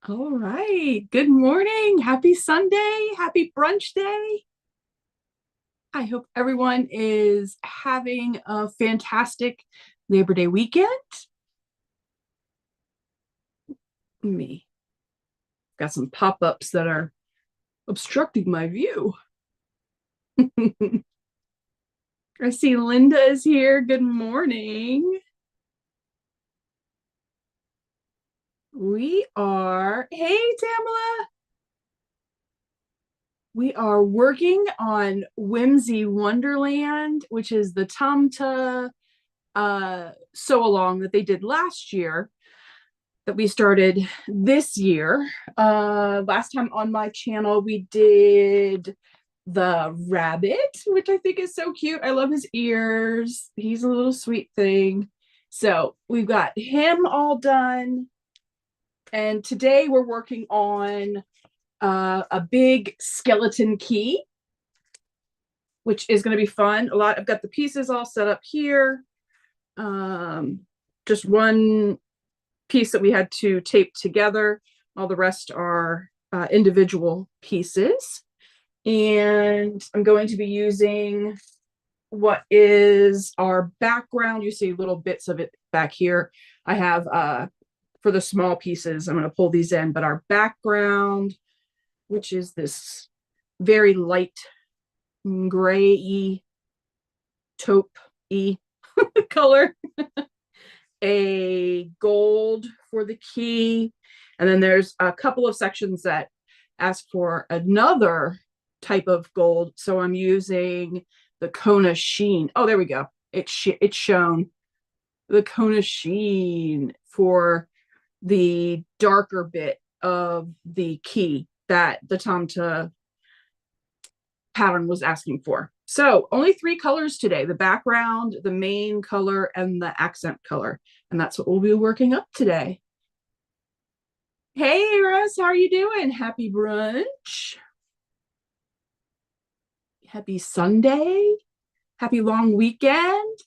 All right. Good morning. Happy Sunday. Happy brunch day. I hope everyone is having a fantastic Labor Day weekend. Me. Got some pop-ups that are obstructing my view. I see Linda is here. Good morning. Hey, Tamala. We are working on Whimsy Wonderland, which is the Tamta sew along that they did last year that we started this year. Last time on my channel, we did the rabbit, which I think is so cute. I love his ears. He's a little sweet thing. So we've got him all done. And today we're working on a big skeleton key, which is going to be fun. I've got the pieces all set up here. Just one piece that we had to tape together. All the rest are individual pieces. And I'm going to be using what is our background. You see little bits of it back here. I have, for the small pieces, I'm going to pull these in, but our background, which is this very light gray-y, taupe-y color. A gold for the key. And then there's a couple of sections that ask for another type of gold. So I'm using the Kona Sheen. Oh, there we go. It's shown. The Kona Sheen for the darker bit of the key that the Tamta pattern was asking for. So only 3 colors today: the background, the main color, and the accent color. And that's what we'll be working up today. Hey, Russ, how are you doing? Happy brunch. Happy Sunday. Happy long weekend.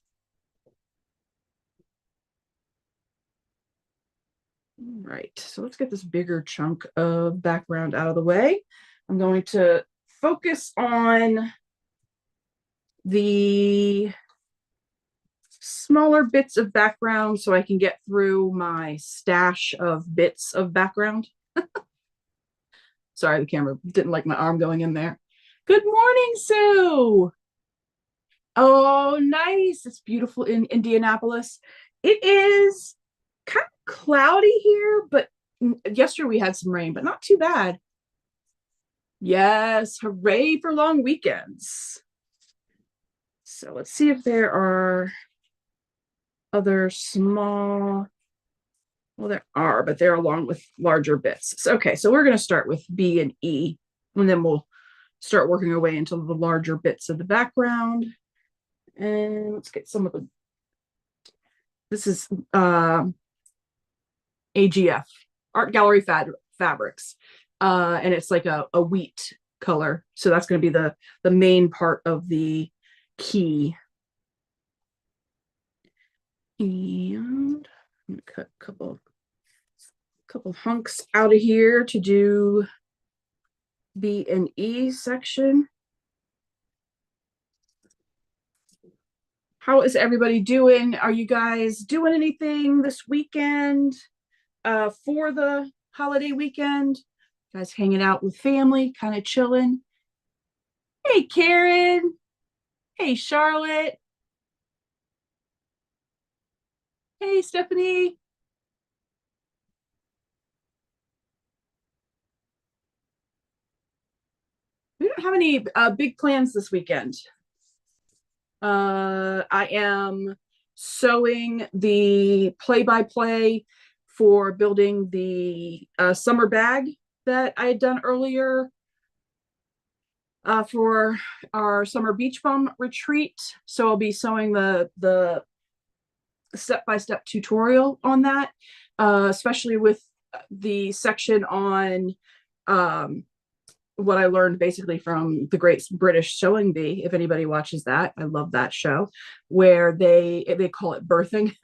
All right, so let's get this bigger chunk of background out of the way. I'm going to focus on the smaller bits of background so I can get through my stash of bits of background. Sorry, the camera didn't like my arm going in there. Good morning, Sue. Oh, nice. It's beautiful in Indianapolis. It is kind of cloudy here, but yesterday we had some rain, but not too bad. Yes, hooray for long weekends. So let's see if there are other small, well, there are, but they're along with larger bits. So, okay, so we're going to start with B and E, and then we'll start working our way into the larger bits of the background. And let's get some of the, this is AGF, Art Gallery Fabrics. And it's like a wheat color. So that's going to be the main part of the key. And I'm going to cut a couple hunks out of here to do B and E section. How is everybody doing? Are you guys doing anything this weekend for the holiday weekend? You guys hanging out with family, kind of chilling? Hey, Karen. Hey, Charlotte. Hey, Stephanie. We don't have any big plans this weekend. I am sewing the play-by-play for building the summer bag that I had done earlier for our summer beach bum retreat. So I'll be sewing the step-by-step tutorial on that, especially with the section on what I learned basically from the Great British Sewing Bee. If anybody watches that, I love that show, where they call it birthing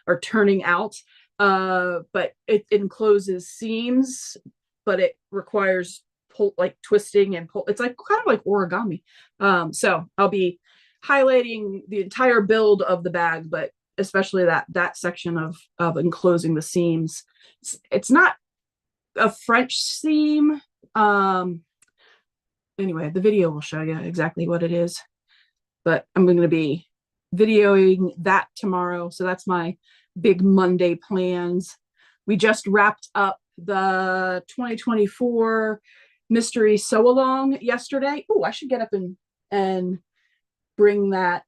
or turning out. but it encloses seams, but it requires pull, like twisting and pull. It's like kind of like origami. So I'll be highlighting the entire build of the bag, but especially that section of enclosing the seams. It's not a French seam. Anyway, the video will show you exactly what it is, but I'm going to be videoing that tomorrow. So that's my big Monday plans. We just wrapped up the 2024 mystery sew along yesterday. Oh, I should get up and bring that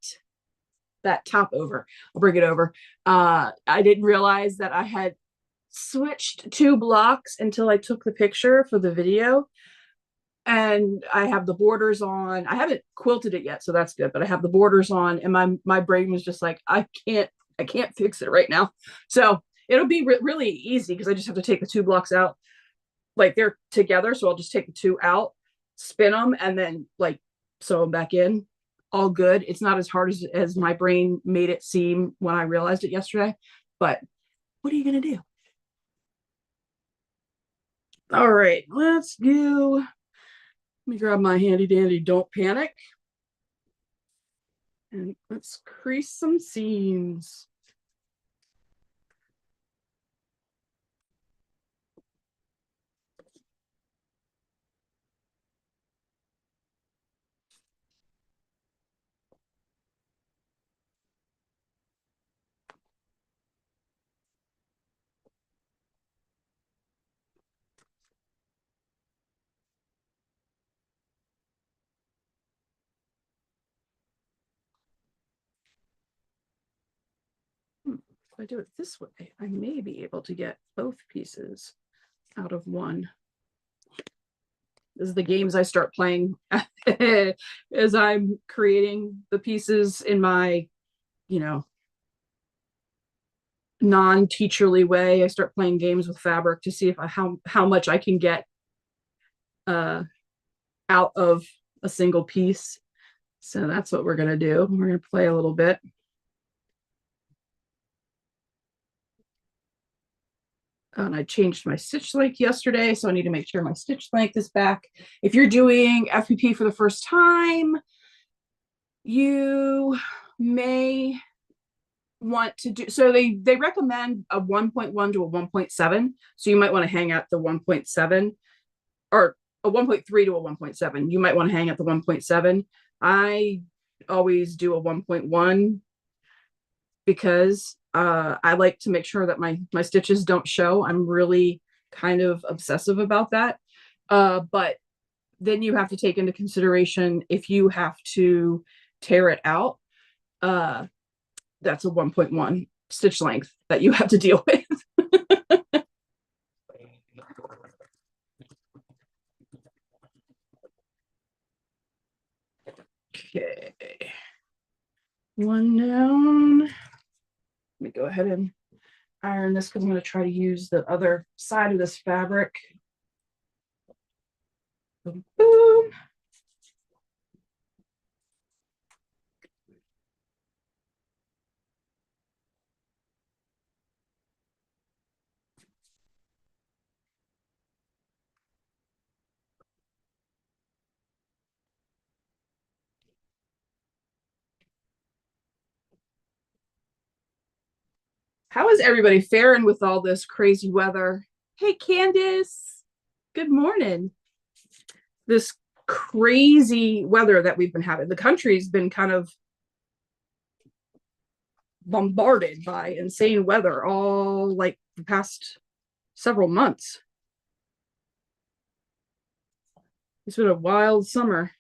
top over. I'll bring it over. I didn't realize that I had switched 2 blocks until I took the picture for the video. And I have the borders on. I haven't quilted it yet, so that's good, but I have the borders on, and my brain was just like, I can't fix it right now. So it'll be really easy because I just have to take the 2 blocks out, like they're together. So I'll just take the 2 out, spin them, and then like sew them back in. All good. It's not as hard as my brain made it seem when I realized it yesterday, but what are you gonna do? All right, let's go. Let me grab my handy dandy Don't Panic. And let's crease some seams. If I do it this way, I may be able to get both pieces out of one. This is the games I start playing as I'm creating the pieces in my, non-teacherly way. I start playing games with fabric to see if how much I can get out of a single piece. So that's what we're gonna do. We're gonna play a little bit. And I changed my stitch length yesterday, so I need to make sure my stitch length is back. If you're doing FPP for the first time, you may want to do, so they recommend a 1.1 to a 1.7, so you might want to hang at the 1.7, or a 1.3 to a 1.7. You might want to hang at the 1.7. I always do a 1.1 because I like to make sure that my stitches don't show. I'm really kind of obsessive about that. But then you have to take into consideration if you have to tear it out, that's a 1.1 stitch length that you have to deal with. Okay. One down. Let me go ahead and iron this because I'm going to try to use the other side of this fabric. Boom, boom. How is everybody faring with all this crazy weather? Hey, Candace. Good morning. This crazy weather that we've been having. The country's been kind of bombarded by insane weather all like the past several months. It's been a wild summer.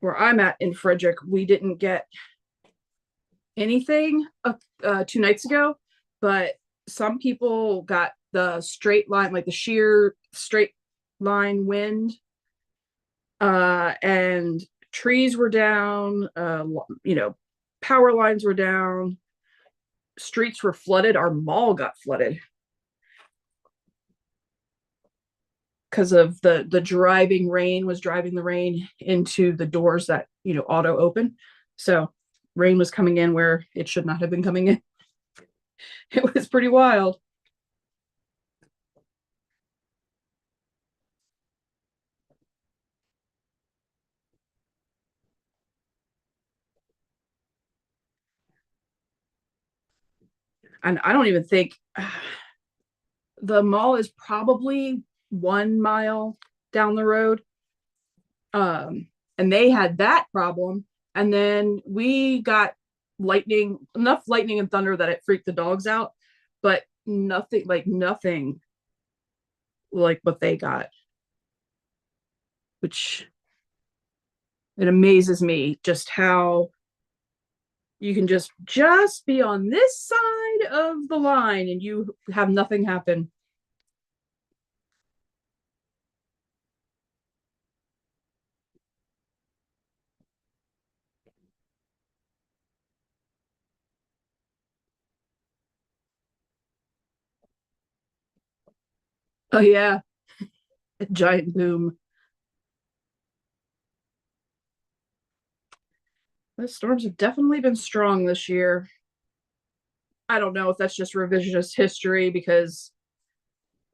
Where I'm at in Frederick, we didn't get anything 2 nights ago, but some people got the straight line, like the sheer straight line wind, and trees were down, power lines were down. streets were flooded. Our mall got flooded because of the driving rain was driving the rain into the doors that auto open. So rain was coming in where it should not have been coming in. It was pretty wild. And I don't even think the mall is probably 1 mile down the road. And they had that problem. And then we got enough lightning and thunder that it freaked the dogs out, but nothing like what they got, which it amazes me just how you can just be on this side of the line and you have nothing happen. Oh yeah, a giant boom. The storms have definitely been strong this year. I don't know if that's just revisionist history because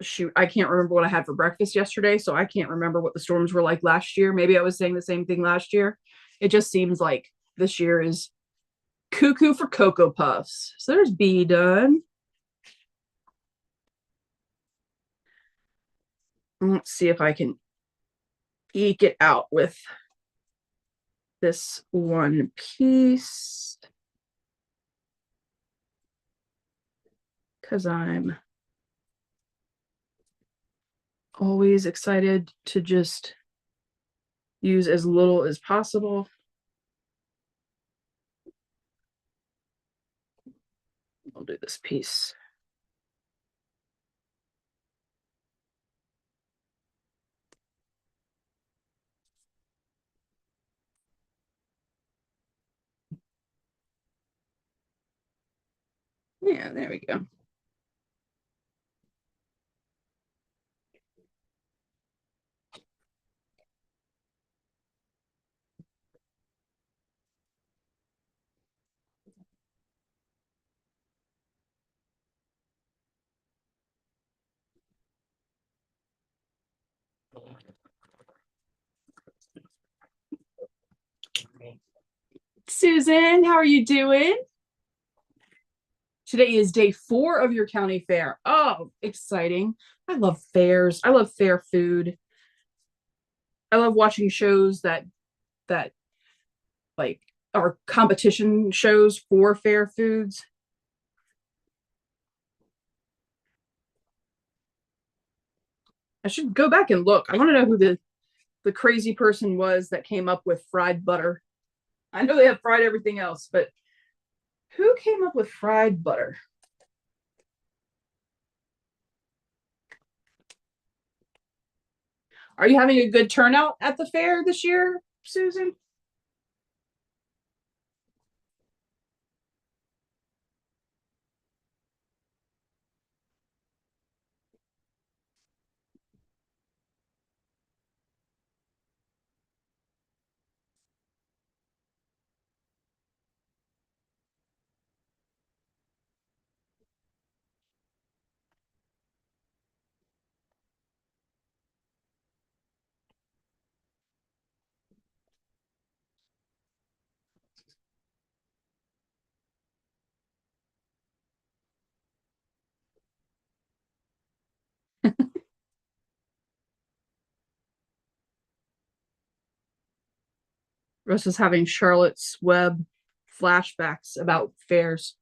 shoot, I can't remember what I had for breakfast yesterday, so I can't remember what the storms were like last year. Maybe I was saying the same thing last year. It just seems like this year is cuckoo for Cocoa Puffs. So there's B done. Let's see if I can eke it out with this one piece because I'm always excited to just use as little as possible. I'll do this piece. Yeah, there we go. Susan, how are you doing? Today is day 4 of your county fair. Oh, exciting. I love fairs. I love fair food. I love watching shows that like are competition shows for fair foods. I should go back and look. I want to know who the crazy person was that came up with fried butter. I know they have fried everything else, but who came up with fried butter? Are you having a good turnout at the fair this year, Susan? Russ is having Charlotte's Web flashbacks about fairs.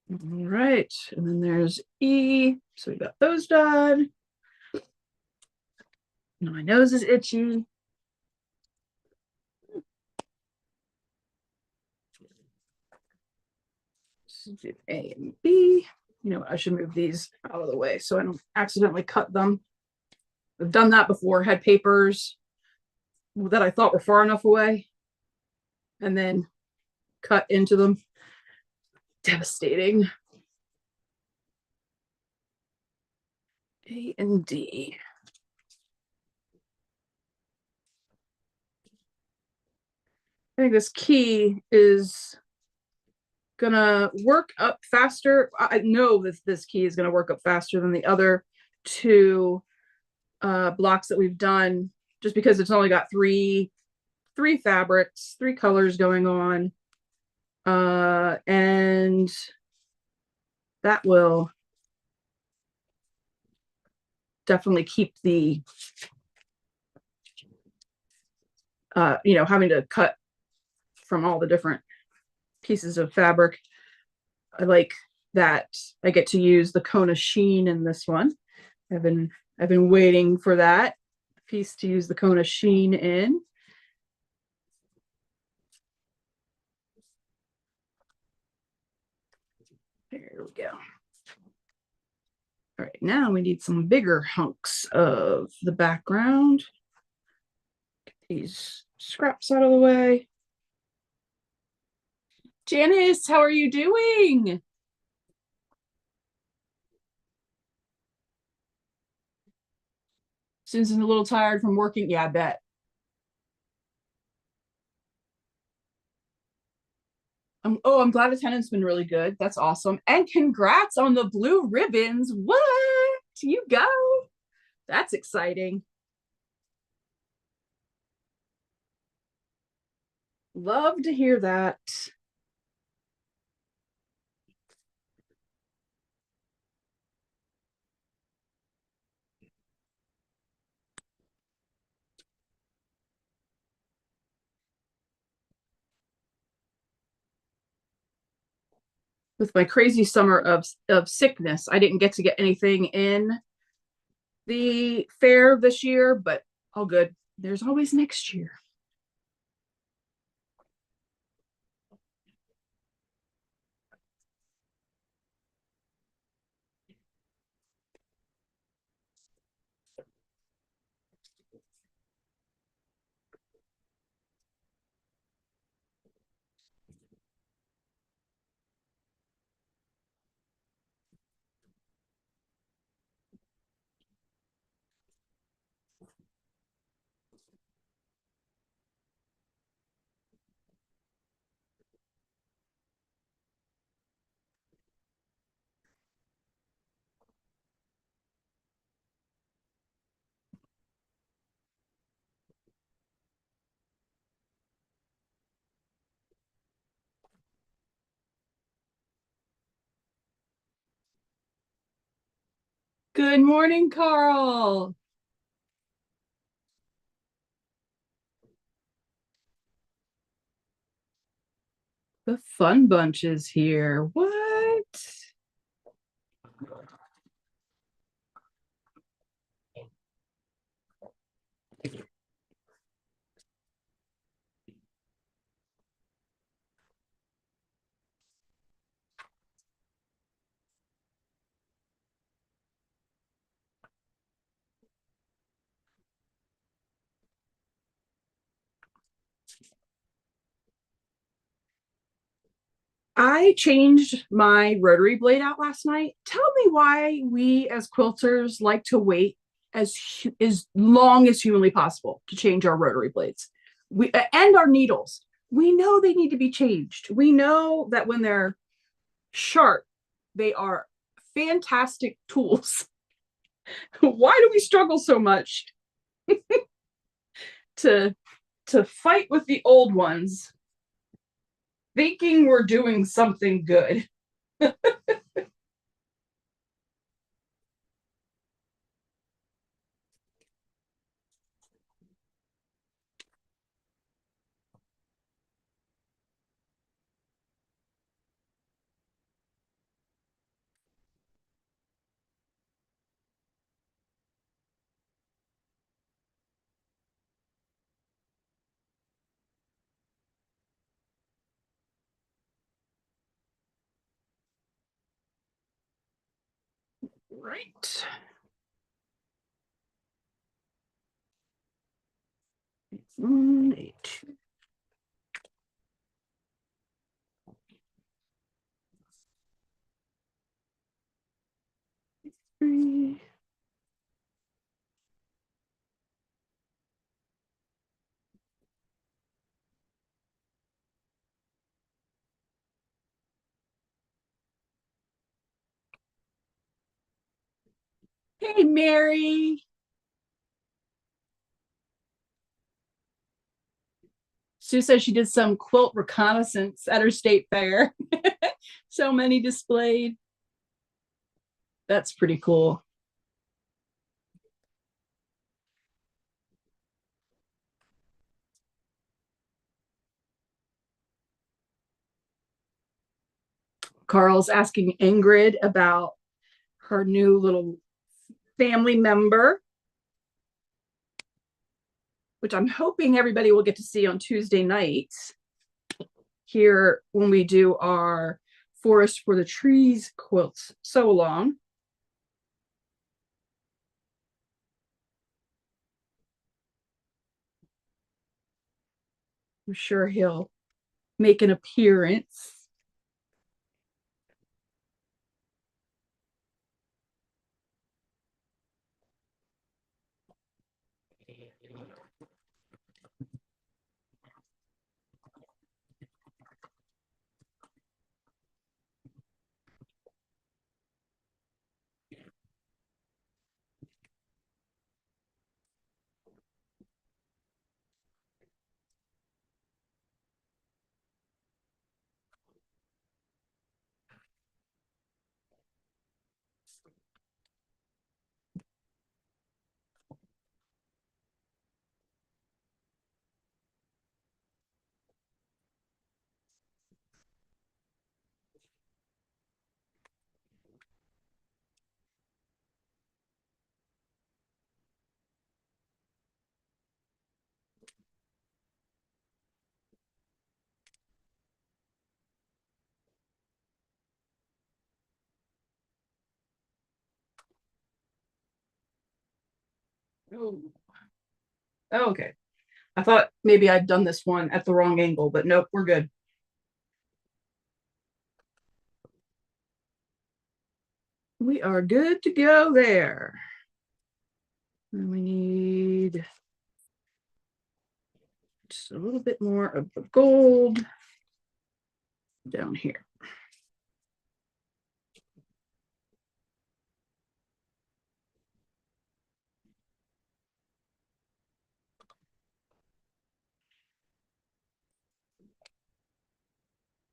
All right, and then there's E. So we got those done. My nose is itchy. Do A and B. You know what? I should move these out of the way so I don't accidentally cut them. I've done that before, had papers that I thought were far enough away and then cut into them. Devastating. A and D. I think this key is gonna work up faster. I know that this key is gonna work up faster than the other two blocks that we've done, just because it's only got three fabrics, three colors going on. And that will definitely keep the having to cut from all the different pieces of fabric. I like that I get to use the Kona sheen in this one. I've been waiting for that piece to use the Kona sheen in. There we go. All right, now we need some bigger hunks of the background. Get these scraps out of the way. Janice, how are you doing? Susan's a little tired from working. Yeah, I bet. I'm glad attendance been really good. That's awesome. And congrats on the blue ribbons. What? You go. That's exciting. Love to hear that. With my crazy summer of sickness, I didn't get anything in the fair this year, but all good. There's always next year. Good morning, Carl. The fun bunch is here. What? I changed my rotary blade out last night. Tell me why we as quilters like to wait as long as humanly possible to change our rotary blades. We and our needles. We know they need to be changed. We know that when they're sharp, they are fantastic tools. Why do we struggle so much to fight with the old ones, thinking we're doing something good? right. 1, 8, 3. Hey, Mary. Sue says she did some quilt reconnaissance at her state fair. So many displayed. That's pretty cool. Carl's asking Ingrid about her new little family member, which I'm hoping everybody will get to see on Tuesday nights here when we do our Forest for the Trees quilts sew along. I'm sure he'll make an appearance. Oh, okay. I thought maybe I'd done this one at the wrong angle, but nope, we're good. We are good to go there. And we need just a little bit more of the gold down here.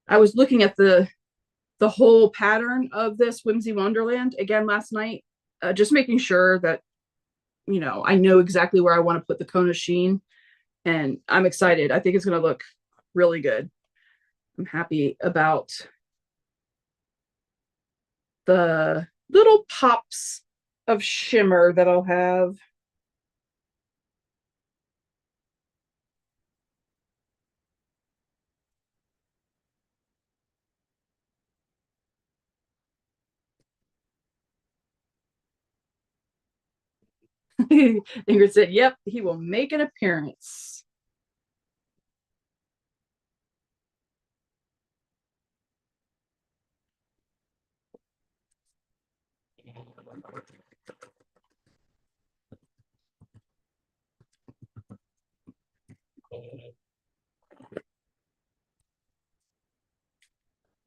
I was looking at the whole pattern of this Whimsy Wonderland again last night, just making sure that I know exactly where I want to put the cone of sheen, and I'm excited. I think it's going to look really good. I'm happy about the little pops of shimmer that I'll have. Ingrid said, yep, he will make an appearance.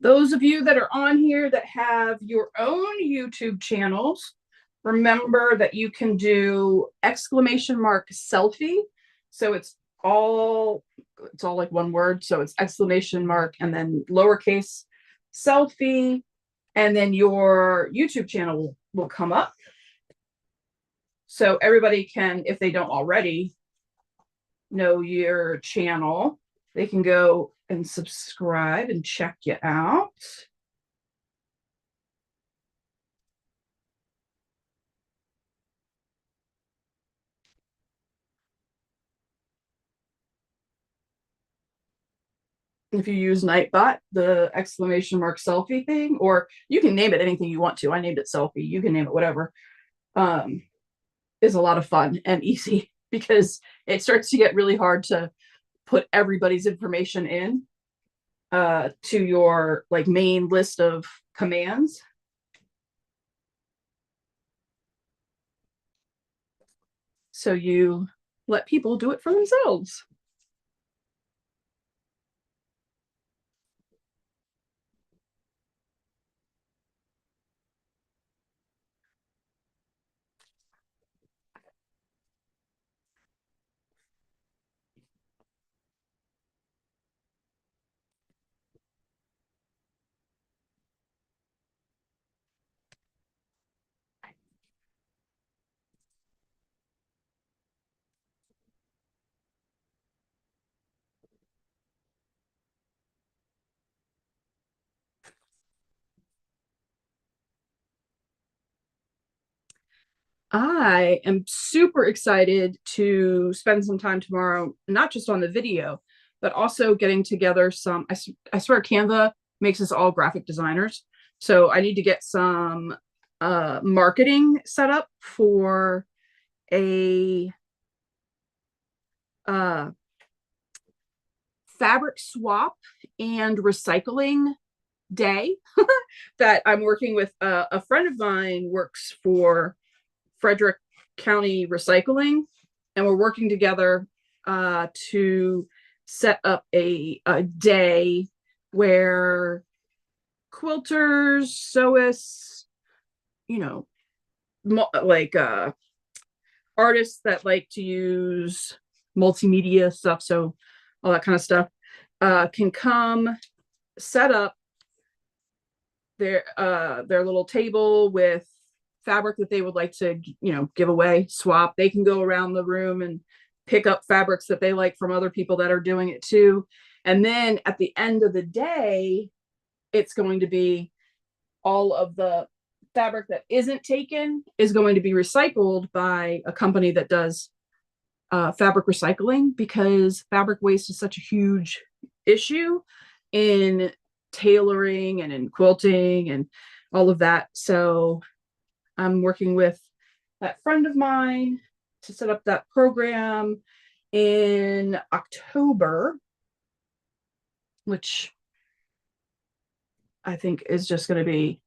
Those of you that are on here that have your own YouTube channels, remember that you can do exclamation mark selfie. So it's all like one word. So it's exclamation mark and then lowercase selfie, and then your YouTube channel will come up. So everybody can, if they don't already know your channel, they can go and subscribe and check you out. if you use Nightbot, the exclamation mark selfie thing, or you can name it anything you want to. I named it selfie. You can name it whatever. Um, is a lot of fun and easy because it starts to get really hard to put everybody's information in to your like main list of commands. So you let people do it for themselves. I am super excited to spend some time tomorrow, not just on the video, but also getting together some. I swear Canva makes us all graphic designers. So I need to get some marketing set up for a uh, fabric swap and recycling day that I'm working with. A friend of mine works for Frederick County Recycling, and we're working together to set up a day where quilters, sewists, you know, like artists that like to use multimedia stuff, so all that kind of stuff, can come set up their little table with fabric that they would like to, give away, swap. They can go around the room and pick up fabrics that they like from other people that are doing it too. And then at the end of the day, it's going to be all of the fabric that isn't taken is going to be recycled by a company that does fabric recycling, because fabric waste is such a huge issue in tailoring and in quilting and all of that. So I'm working with that friend of mine to set up that program in October, which I think is just going to be,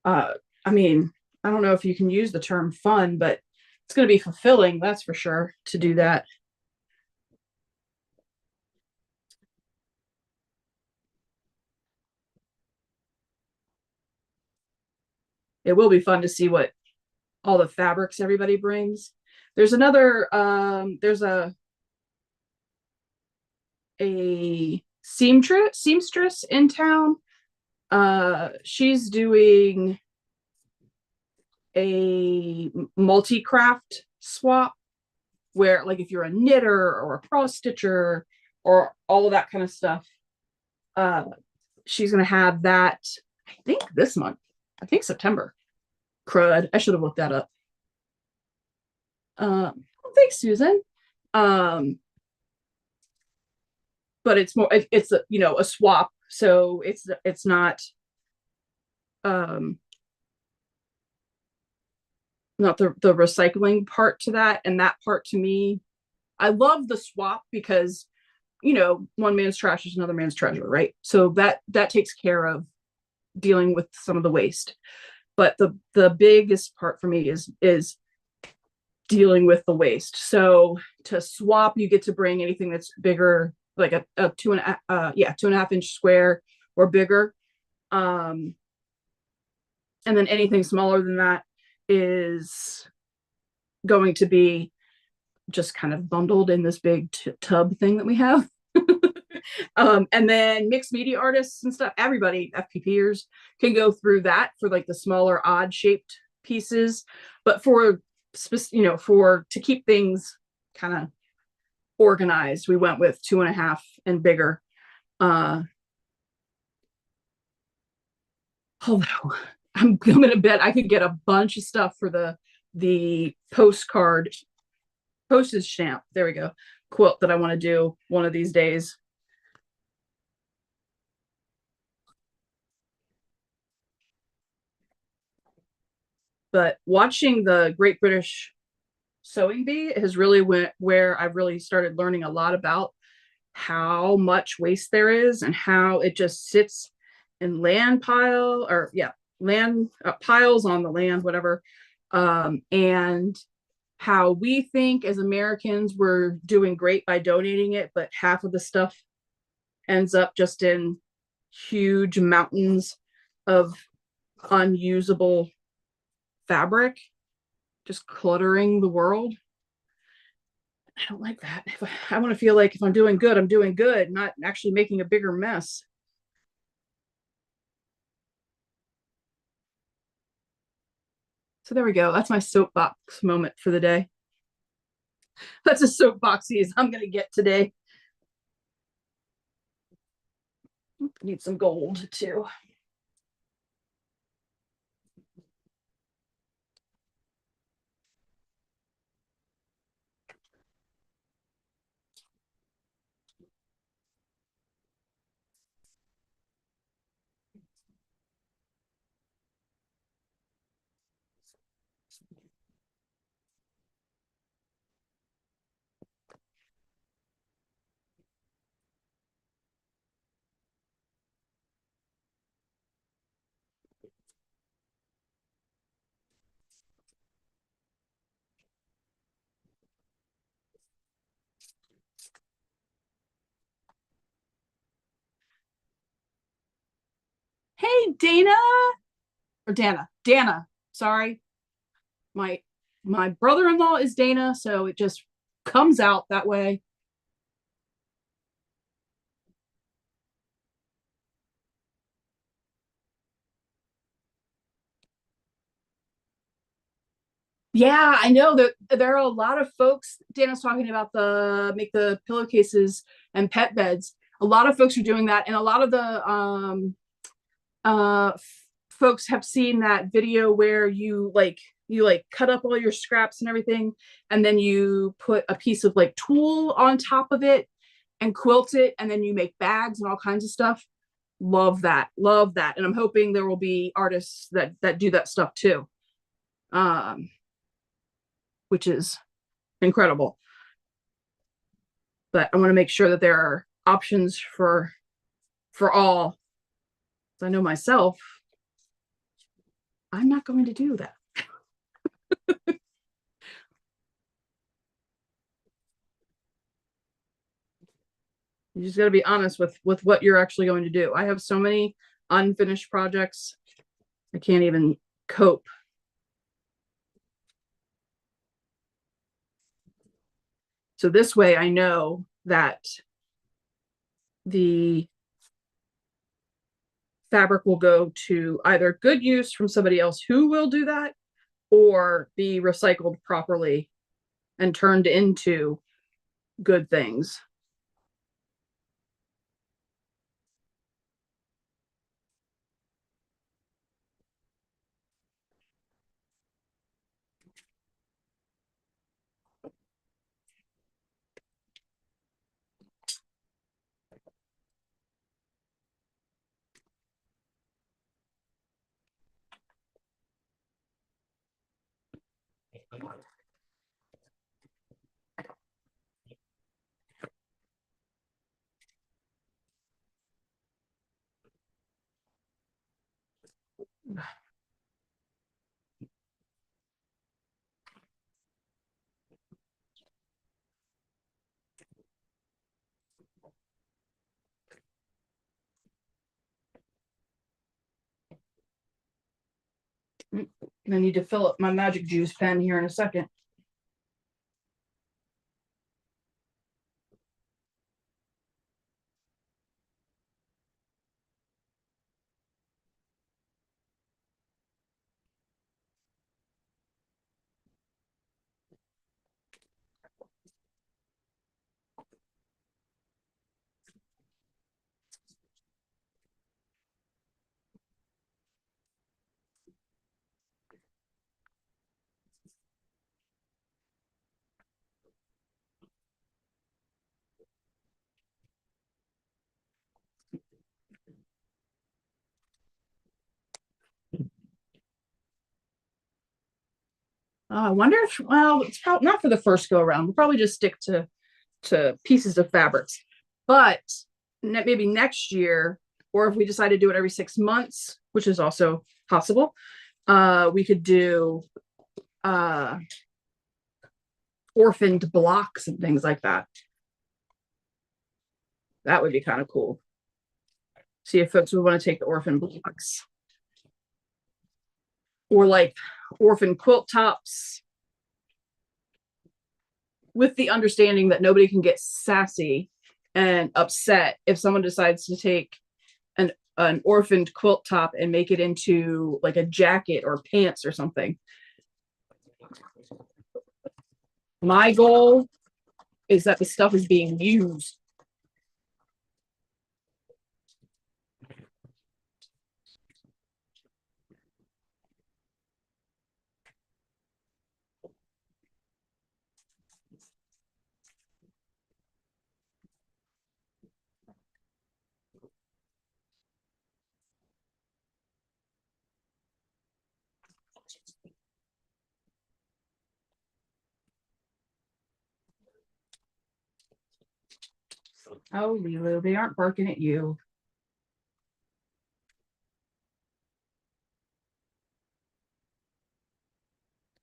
I mean, I don't know if you can use the term fun, but it's going to be fulfilling, that's for sure, to do that. It will be fun to see what all the fabrics everybody brings. There's another, there's a seamstress in town. She's doing a multi-craft swap where, like, if you're a knitter or a cross stitcher or all of that kind of stuff, she's gonna have that, I think this month, I think September. Crud, I should have looked that up. Thanks, Susan. But it's more, it's a swap, so it's not not the recycling part to that. And that part, to me, I love the swap because one man's trash is another man's treasure, right? So that takes care of dealing with some of the waste. But the biggest part for me is dealing with the waste. So to swap, you get to bring anything that's bigger, like a 2.5 inch square or bigger. And then anything smaller than that is going to be just kind of bundled in this big tub thing that we have. And then mixed media artists and stuff, everybody, FPPers, can go through that for like the smaller odd shaped pieces. But for to keep things kind of organized, we went with 2.5 and bigger. Although I'm gonna bet I could get a bunch of stuff for the postcard postage stamp, there we go, quilt that I want to do one of these days. But watching the Great British Sewing Bee has really went where I've really started learning a lot about how much waste there is and how it just sits in land pile or yeah, land piles on the land, whatever. And how we think as Americans we're doing great by donating it, but half of the stuff ends up just in huge mountains of unusable fabric, just cluttering the world. I don't like that. I want to feel like if I'm doing good, I'm doing good, not actually making a bigger mess. So there we go. That's my soapbox moment for the day. That's as soapboxy as I'm going to get today. Need some gold too. Hey, Dana or Dana. Sorry, my my brother-in-law is Dana, so it just comes out that way. Yeah, I know that there are a lot of folks. Dana's talking about the make the pillowcases and pet beds. A lot of folks are doing that, and a lot of the folks have seen that video where you like cut up all your scraps and everything, and then you put a piece of like tulle on top of it and quilt it, and then you make bags and all kinds of stuff. Love that, and I'm hoping there will be artists that do that stuff too, um, which is incredible. But I want to make sure that there are options for all. I know myself, I'm not going to do that. You just got to be honest with what you're actually going to do. I have so many unfinished projects. I can't even cope. So this way I know that the fabric will go to either good use from somebody else who will do that or be recycled properly and turned into good things. I need to fill up my magic juice pen here in a second. I wonder if, well, it's probably not for the first go around. We'll probably just stick to pieces of fabrics. But maybe next year, or if we decide to do it every 6 months, which is also possible, we could do uh orphaned blocks and things like that. That would be kind of cool. See if folks would want to take the orphan blocks. Or like orphan quilt tops, with the understanding that nobody can get sassy and upset if someone decides to take an orphaned quilt top and make it into like a jacket or pants or something. My goal is that the stuff is being used. Oh, Lulu, they aren't barking at you.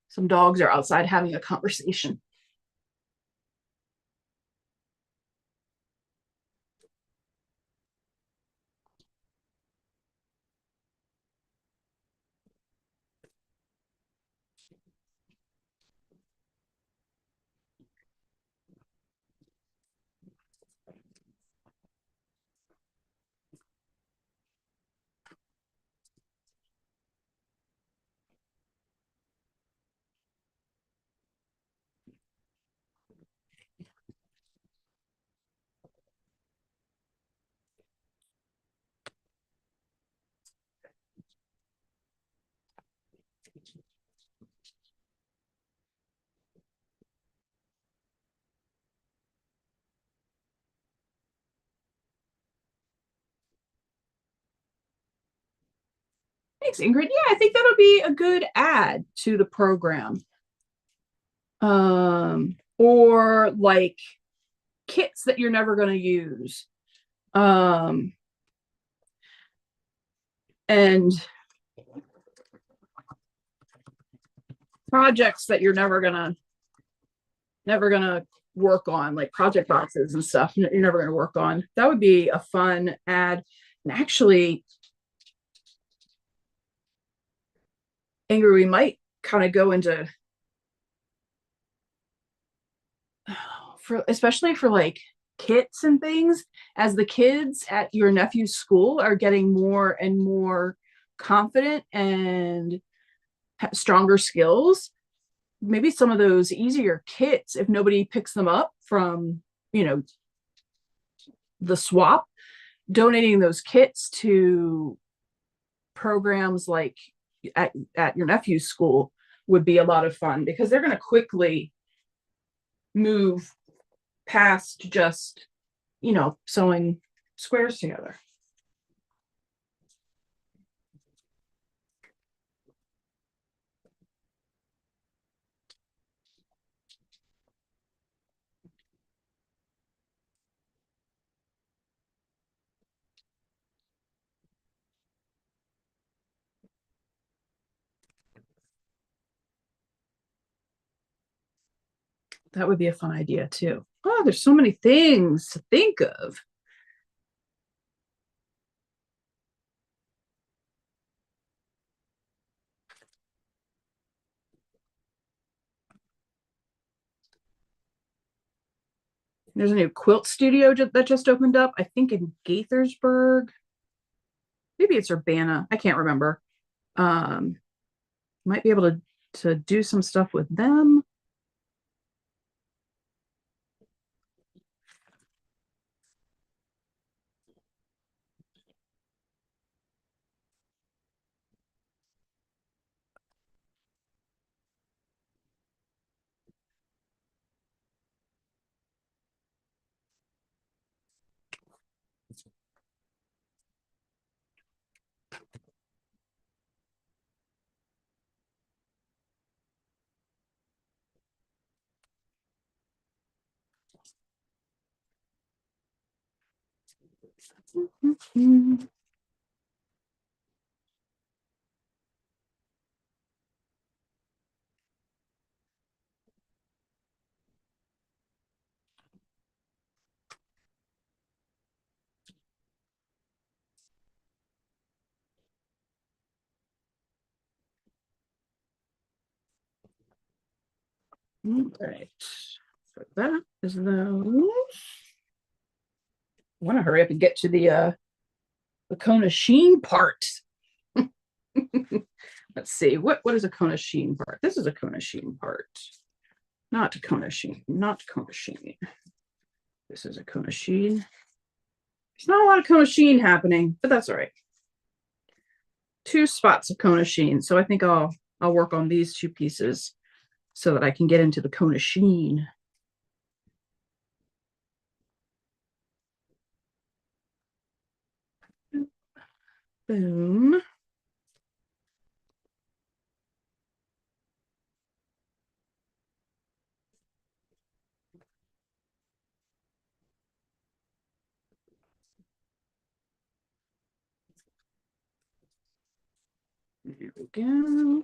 Some dogs are outside having a conversation. Thanks, Ingrid. Yeah, I think that'll be a good add to the program. Or like kits that you're never going to use. Um, and projects that you're never gonna work on, like project boxes and stuff you're never gonna work on. That would be a fun ad. And actually, Ingrid, we might kind of go into for especially for like kits and things, as the kids at your nephew's school are getting more and more confident and stronger skills. Maybe some of those easier kits, if nobody picks them up from, you know, the swap, donating those kits to programs like at your nephew's school would be a lot of fun, because they're going to quickly move past just, sewing squares together. That would be a fun idea too. Oh, there's so many things to think of. There's a new quilt studio that just opened up, I think in Gaithersburg. Maybe it's Urbana. I can't remember. Um, might be able to do some stuff with them. All right. So that is those. I want to hurry up and get to the Kona sheen part. Let's see. What is a Kona sheen part? This is a Kona sheen part. Not Kona sheen. Not Kona sheen. This is a Kona sheen. There's not a lot of Kona sheen happening, but that's all right. 2 spots of Kona sheen. So I think I'll work on these 2 pieces so that I can get into the Kona sheen. Boom. There we go.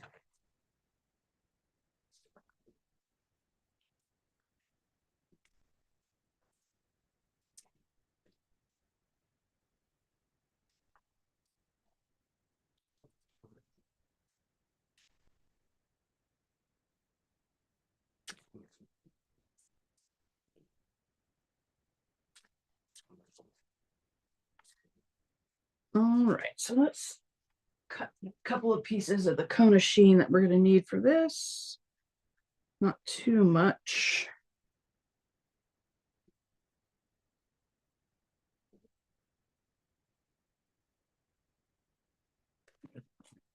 All right, so let's cut a couple of pieces of the Kona sheen that we're going to need for this. Not too much.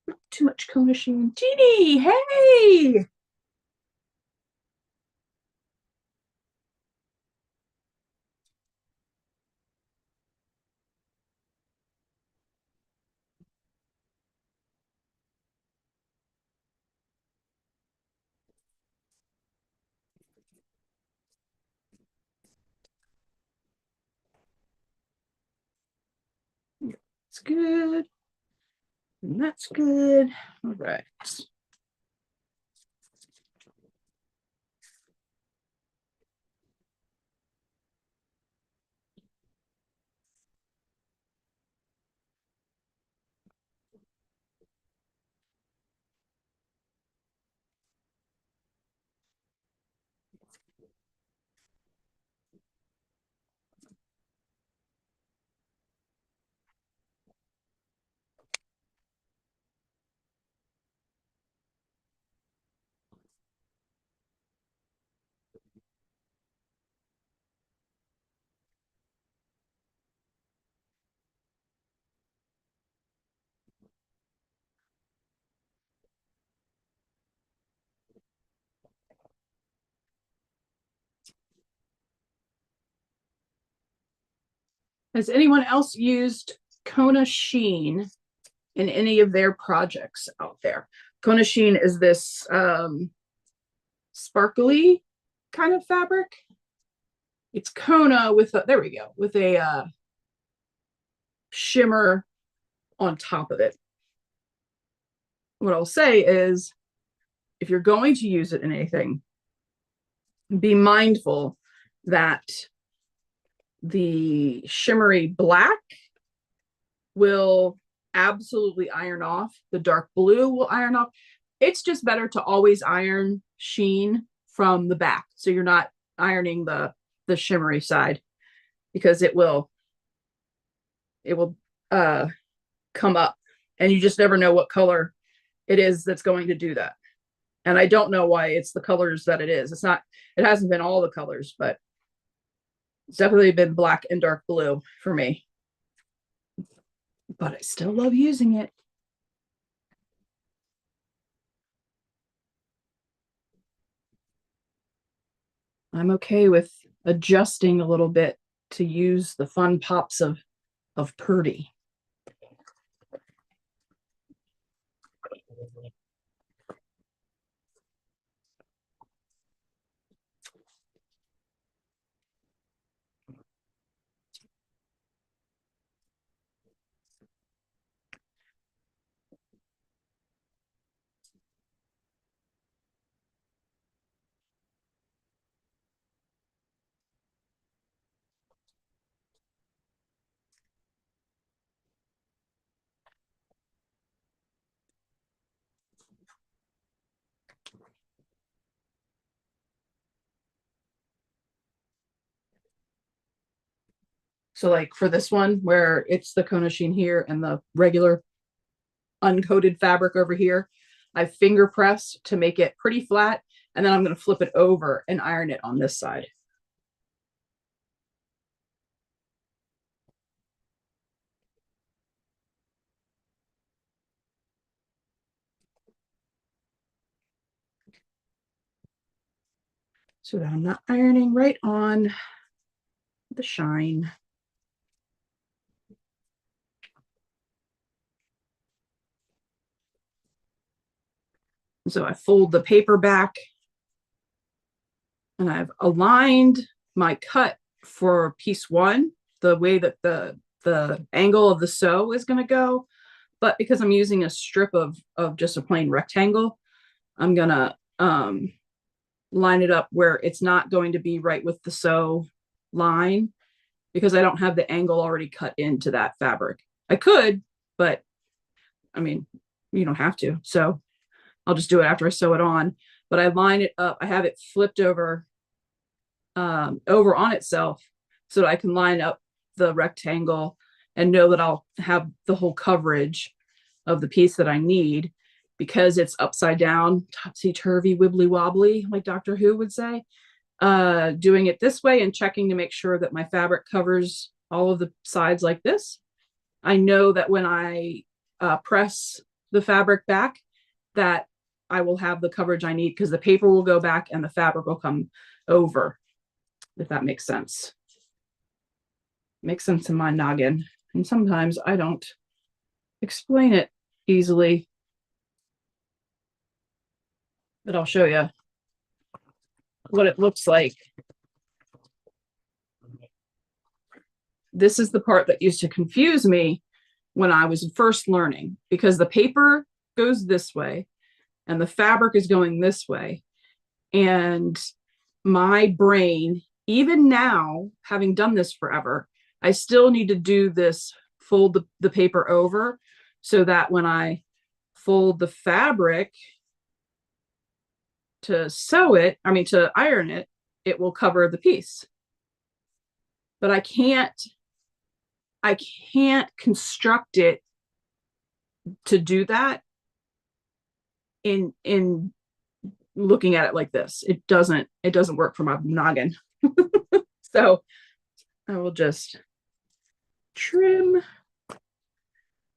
Not too much Kona sheen. Jeannie, hey! That's good. And that's good. All right. Has anyone else used Kona sheen in any of their projects out there? Kona sheen is this sparkly kind of fabric. It's Kona with a, there we go, with a shimmer on top of it. What I'll say is, if you're going to use it in anything, be mindful that the shimmery black will absolutely iron off. The dark blue will iron off. It's just better to always iron sheen from the back, so you're not ironing the shimmery side, because it will come up, and you just never know what color it is that's going to do that. And I don't know why it's the colors that it is. It's not, it hasn't been all the colors, but it's definitely been black and dark blue for me. But I still love using it. I'm okay with adjusting a little bit to use the fun pops of Purdy. So like for this one where it's the Kona sheen here and the regular uncoated fabric over here, I finger press to make it pretty flat, and then I'm going to flip it over and iron it on this side. So that I'm not ironing right on the shine. So I fold the paper back and I've aligned my cut for piece one, the way that the angle of the sew is going to go. But because I'm using a strip of just a plain rectangle, I'm going to line it up where it's not going to be right with the sew line, because I don't have the angle already cut into that fabric. I could, but I mean, you don't have to. So I'll just do it after I sew it on. But I line it up. I have it flipped over on itself so that I can line up the rectangle and know that I'll have the whole coverage of the piece that I need, because it's upside down, topsy-turvy, wibbly-wobbly, like Doctor Who would say. Doing it this way and checking to make sure that my fabric covers all of the sides like this. I know that when I press the fabric back, that I will have the coverage I need, because the paper will go back and the fabric will come over, if that makes sense. Makes sense in my noggin. And sometimes I don't explain it easily, but I'll show you what it looks like. This is the part that used to confuse me when I was first learning, because the paper goes this way and the fabric is going this way. And my brain, even now, having done this forever, I still need to do this, fold the paper over, so that when I fold the fabric to sew it, to iron it, it will cover the piece. But I can't construct it to do that in looking at it like this. It doesn't work for my noggin. So I will just trim.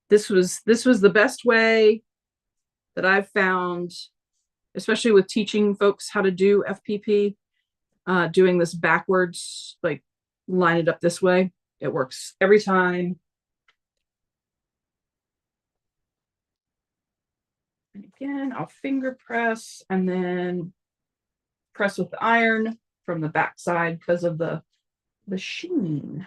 This was the best way that I've found, especially with teaching folks how to do FPP, doing this backwards, like line it up this way. It works every time. And again, I'll finger press and then press with the iron from the back side because of the sheen.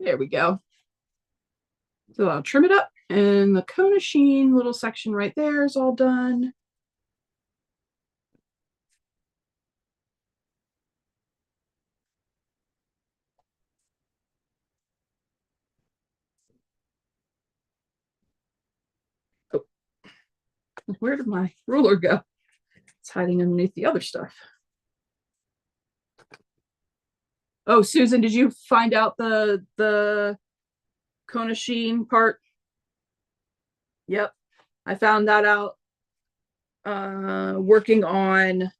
There we go. So I'll trim it up, and the Kona sheen little section right there is all done. Oh, where did my ruler go? It's hiding underneath the other stuff. Oh, Susan, did you find out the Kona sheen part? Yep, I found that out working on,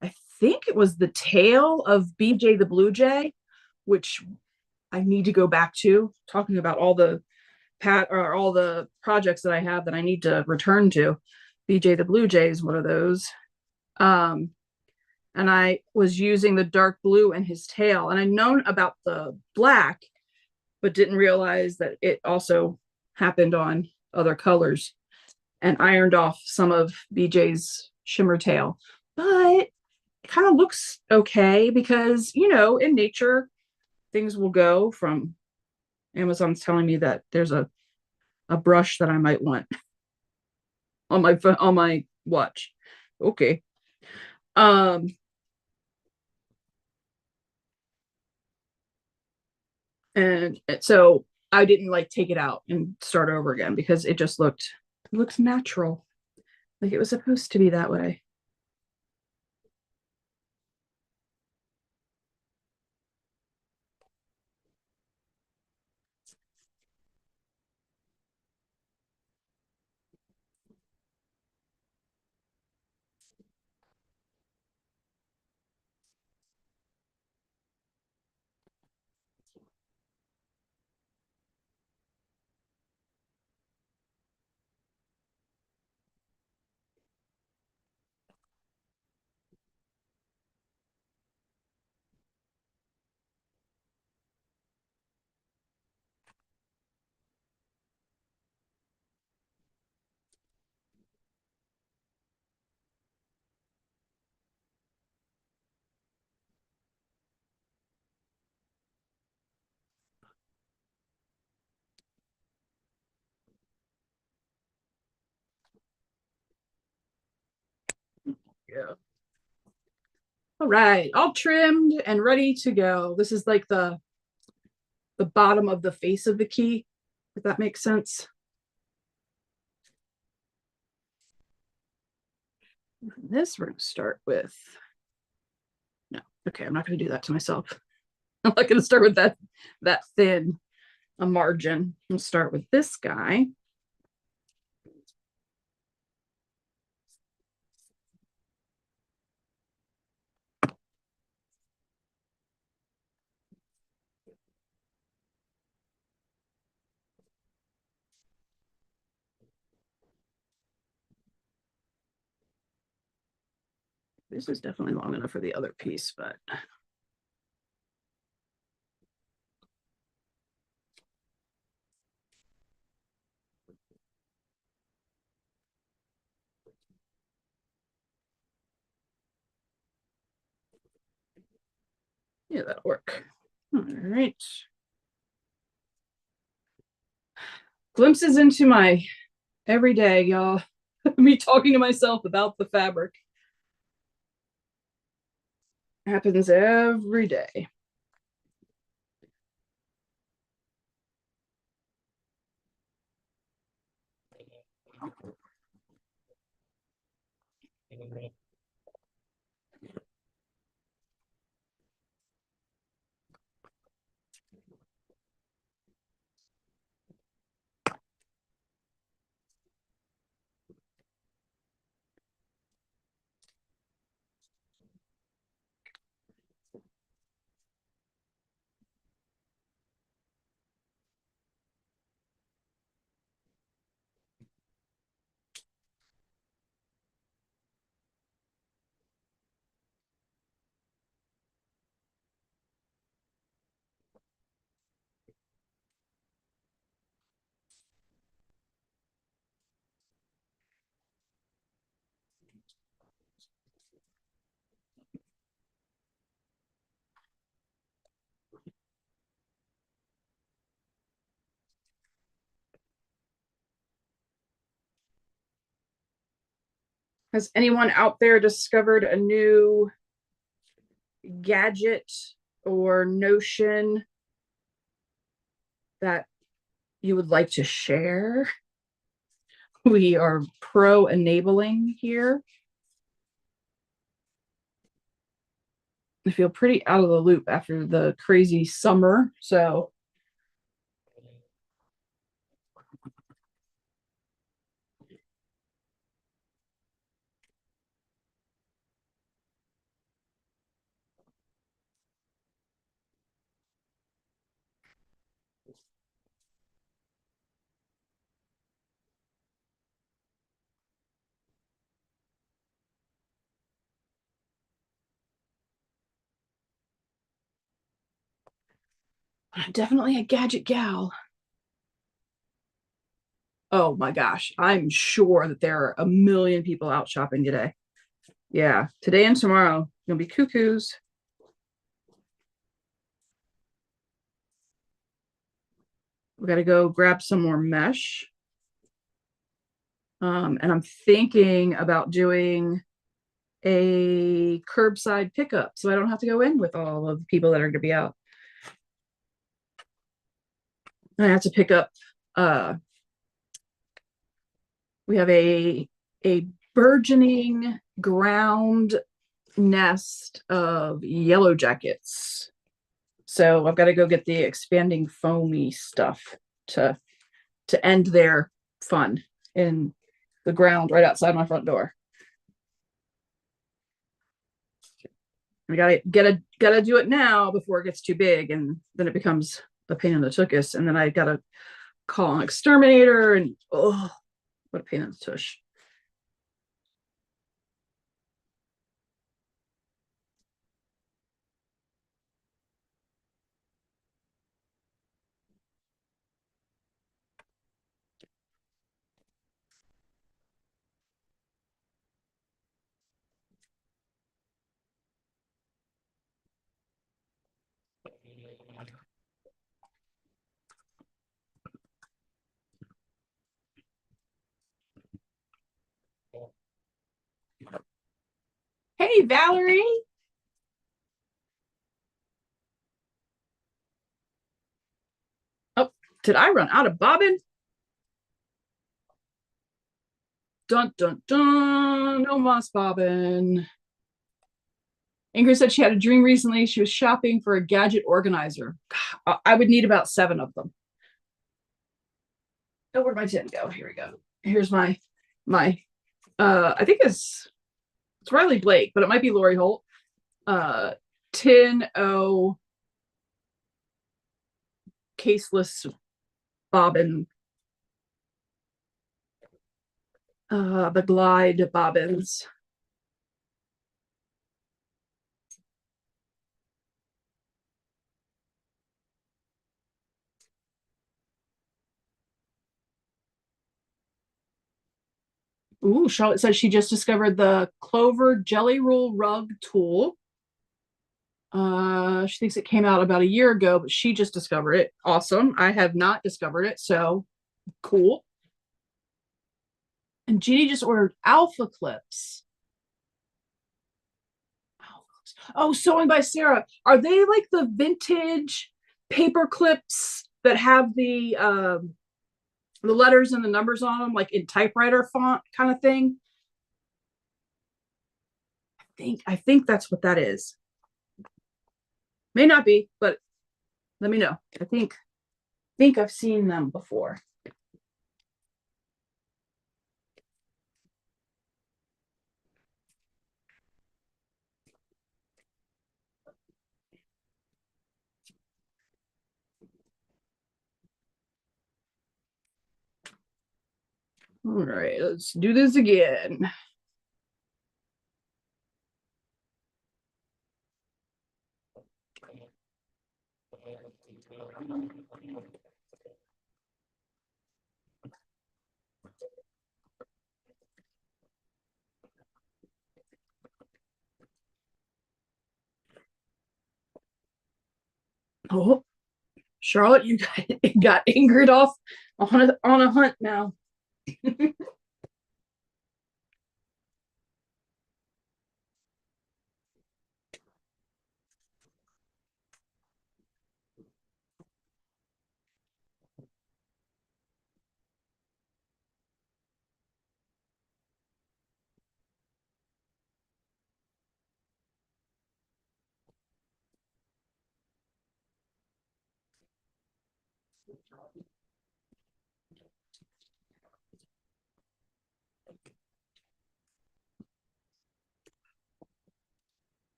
I think it was the tail of BJ the Blue Jay, which I need to go back to, talking about all the projects that I have that I need to return to. BJ the Blue Jay is one of those. And I was using the dark blue in his tail, and I'd known about the black, but didn't realize that it also happened on other colors, and ironed off some of BJ's shimmer tail. But it kind of looks okay, because, in nature, things will go from, Amazon's telling me that there's a brush that I might want on my watch, okay. Um, and so I didn't like take it out and start over again because it just looked natural. Like it was supposed to be that way. Yeah. All right, all trimmed and ready to go. This is like the bottom of the face of the key, if that makes sense. This we're going to start with. No, okay, I'm not going to do that to myself. I'm not going to start with that thin a margin. We'll start with this guy. This is definitely long enough for the other piece, but yeah, that'll work. All right. Glimpses into my everyday, y'all. Me talking to myself about the fabric. Happens every day. Has anyone out there discovered a new gadget or notion that you would like to share? We are pro enabling here. I feel pretty out of the loop after the crazy summer. So I'm definitely a gadget gal. Oh my gosh, I'm sure that there are a million people out shopping today. Yeah, today and tomorrow, gonna be cuckoos. We got to go grab some more mesh. And I'm thinking about doing a curbside pickup, so I don't have to go in with all of the people that are going to be out. I have to pick up. Uh, we have a burgeoning ground nest of yellow jackets, so I've got to go get the expanding foamy stuff to end their fun in the ground right outside my front door. I gotta do it now before it gets too big, and then it becomes a pain in the tuchus, and then I gotta call an exterminator, and oh, what a pain in the tush. Hey, Valerie. Oh, did I run out of bobbin? Dun dun dun. No moss bobbin. Ingrid said she had a dream recently. She was shopping for a gadget organizer. I would need about 7 of them. Oh, where'd my tin go? Here we go. Here's my I think it's Riley Blake, but it might be Lori Holt. Tin O caseless bobbin, the glide bobbins. Ooh, Charlotte says she just discovered the Clover Jelly Roll Rug tool. She thinks it came out about a year ago, but she just discovered it. Awesome. I have not discovered it, so cool. And Jeannie just ordered alpha clips. Oh, sewing by Sarah. Are they like the vintage paper clips that have the letters and the numbers on them, like in typewriter font kind of thing? I think that's what that is. May not be, but let me know. I think I've seen them before. All right, let's do this again. Oh, Charlotte, you got Ingrid off on a hunt now.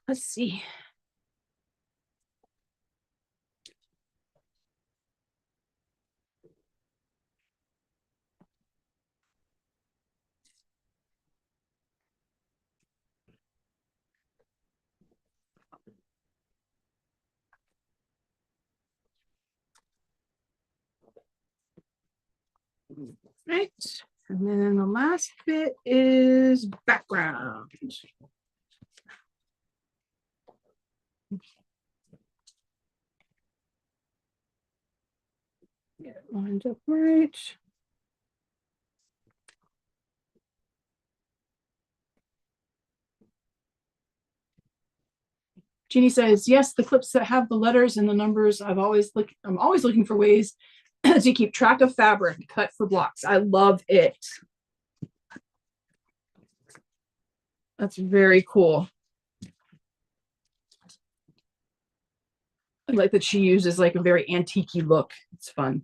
Let's see. Right. And then the last bit is background. Get it lined up right. Jeannie says, yes, the clips that have the letters and the numbers, I'm always looking for ways to keep track of fabric cut for blocks. I love it. That's very cool. I like that she uses like a very antique-y look. It's fun.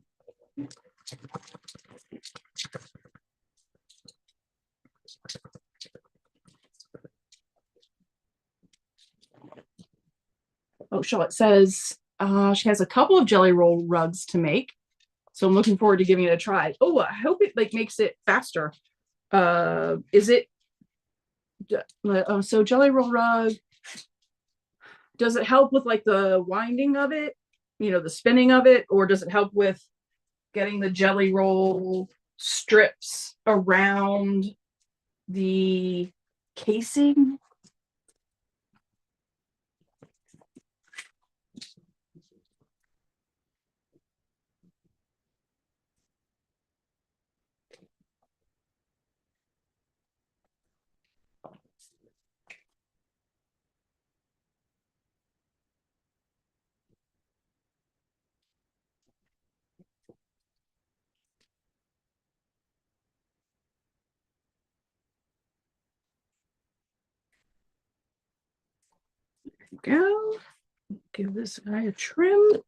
Oh, Charlotte says she has a couple of jelly roll rugs to make. So I'm looking forward to giving it a try. Oh, I hope it like makes it faster. Is it so jelly roll rug? Does it help with like the winding of it? You know, the spinning of it, or does it help with getting the jelly roll strips around the casing? Go. Give this guy a trim.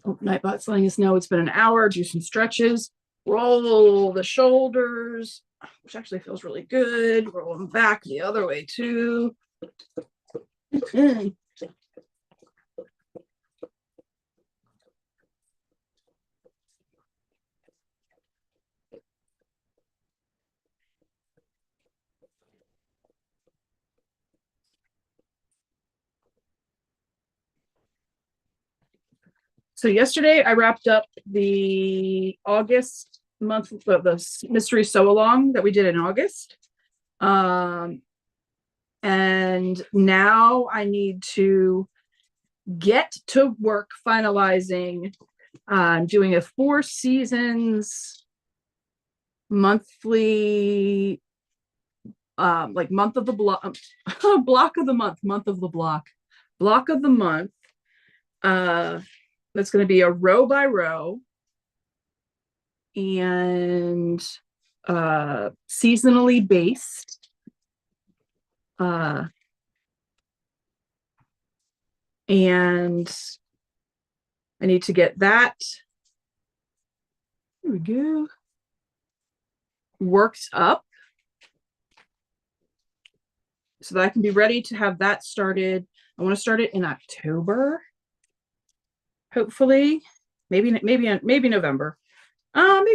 Oh, Nightbot's letting us know it's been an hour. Do some stretches. Roll the shoulders, which actually feels really good. Roll them back the other way too. So yesterday I wrapped up the August month of the mystery sew along that we did in August. And now I need to get to work finalizing doing a 4 seasons monthly like month of the block block of the month of the block of the month. That's going to be a row by row and seasonally based. And I need to get that. Here we go. Worked up so that I can be ready to have that started. I want to start it in October, hopefully, maybe November. Maybe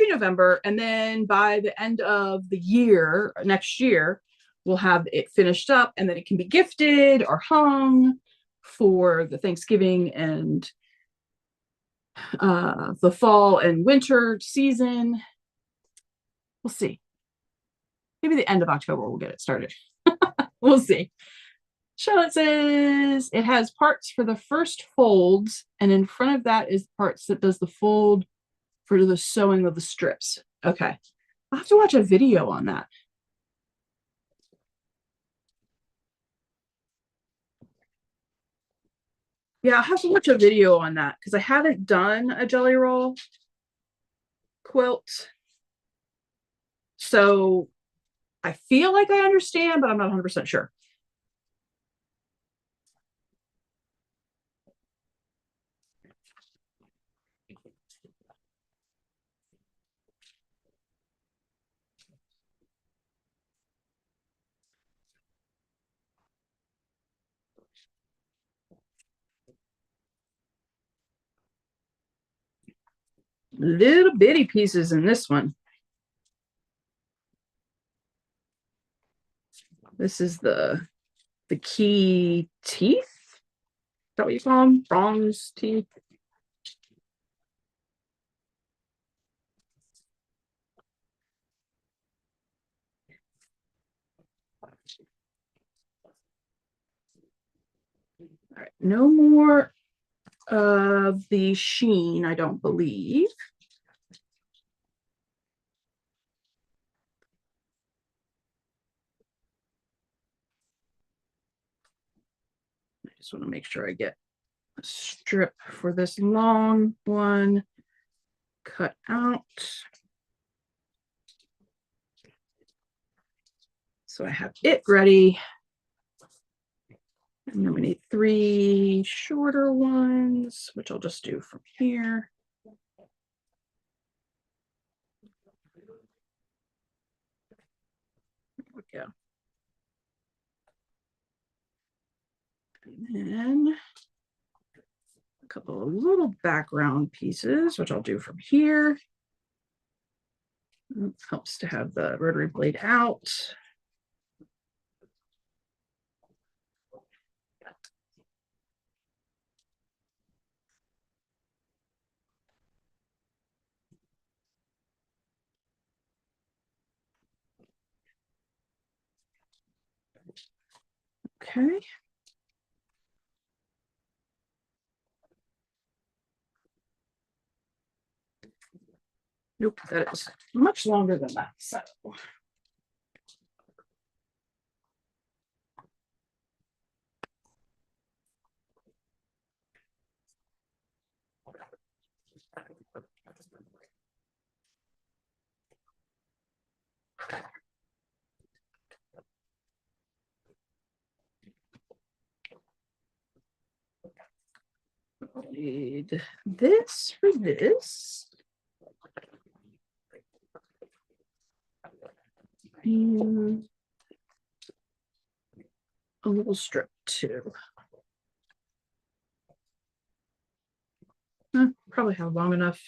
November. And then by the end of the year, next year, we'll have it finished up, and then it can be gifted or hung for the Thanksgiving and the fall and winter season. We'll see. Maybe the end of October we'll get it started. We'll see. Charlotte says it has parts for the first folds, and in front of that is parts that does the fold for the sewing of the strips. Okay. I'll have to watch a video on that. Yeah, I'll have to watch a video on that because I haven't done a jelly roll quilt. So I feel like I understand, but I'm not 100% sure. Little bitty pieces in this one. This is the the key teeth. Is that what you call them? Bronze teeth. All right, no more of the sheen, I don't believe. I just want to make sure I get a strip for this long one cut out. So I have it ready. And then we need 3 shorter ones, which I'll just do from here. There we go. And then a couple of little background pieces, which I'll do from here. It helps to have the rotary blade out. Okay. Nope, that is much longer than that. So I'll need this for this. And a little strip too. Probably have long enough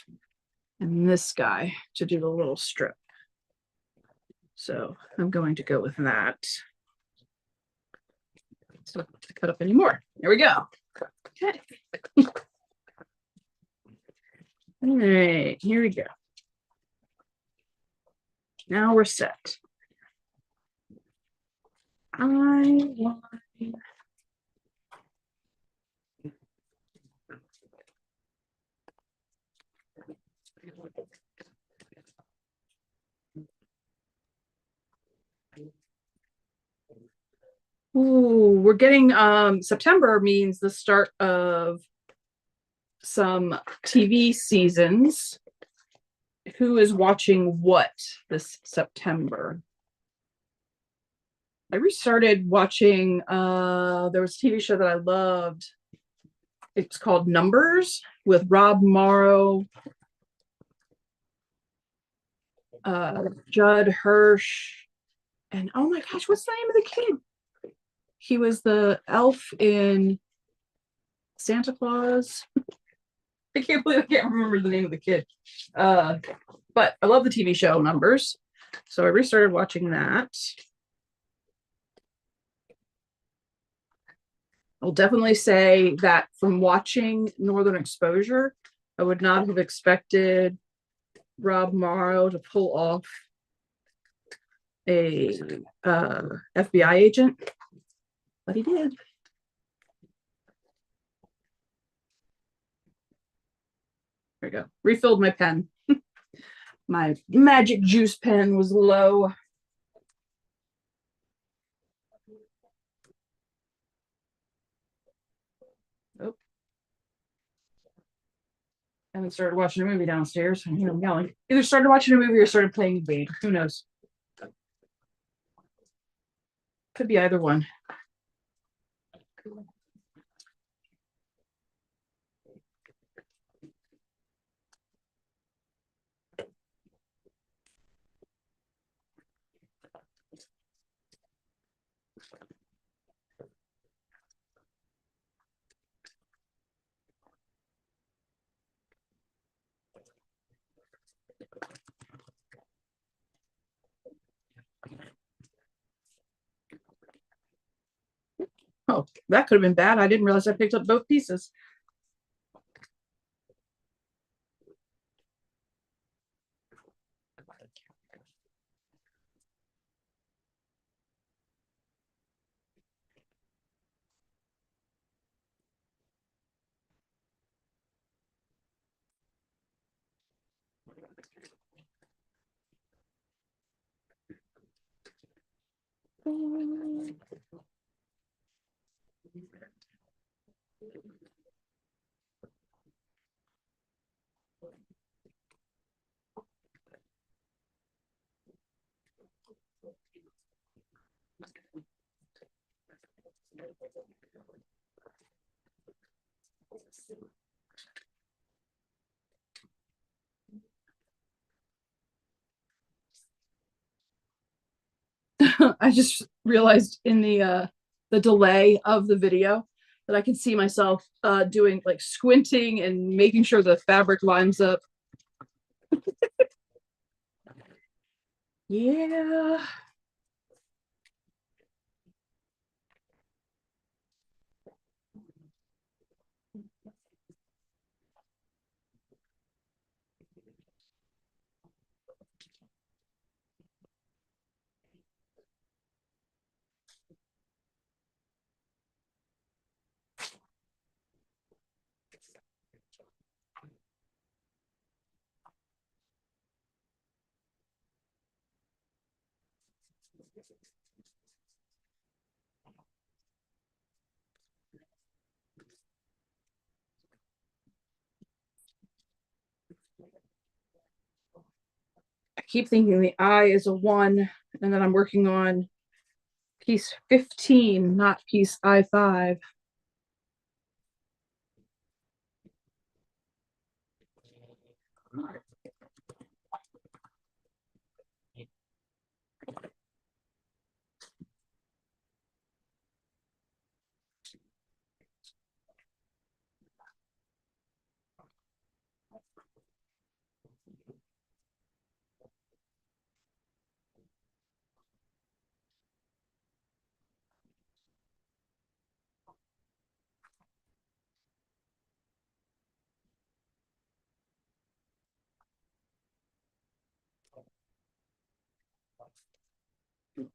in this guy to do the little strip. So I'm going to go with that. So to cut up any more. There we go. Okay. All right, here we go. Now we're set. I want Ooh, we're getting September means the start of some TV seasons. Who is watching what this September? I restarted watching there was a TV show that I loved. It's called Numbers with Rob Morrow, Judd Hirsch, and oh my gosh, what's the name of the kid? He was the elf in Santa Claus. I can't believe I can't remember the name of the kid. But I love the TV show Numbers. So I restarted watching that. I'll definitely say that from watching Northern Exposure, I would not have expected Rob Morrow to pull off a FBI agent, but he did. There we go. Refilled my pen. My magic juice pen was low. Oh. I haven't started watching a movie downstairs. I'm yelling. Either started watching a movie or started playing the game. Who knows? Could be either one. That could have been bad. I didn't realize I picked up both pieces. I just realized in the delay of the video that I can see myself doing like squinting and making sure the fabric lines up. Yeah. I keep thinking the I is a 1, and then I'm working on piece 15, not piece I5.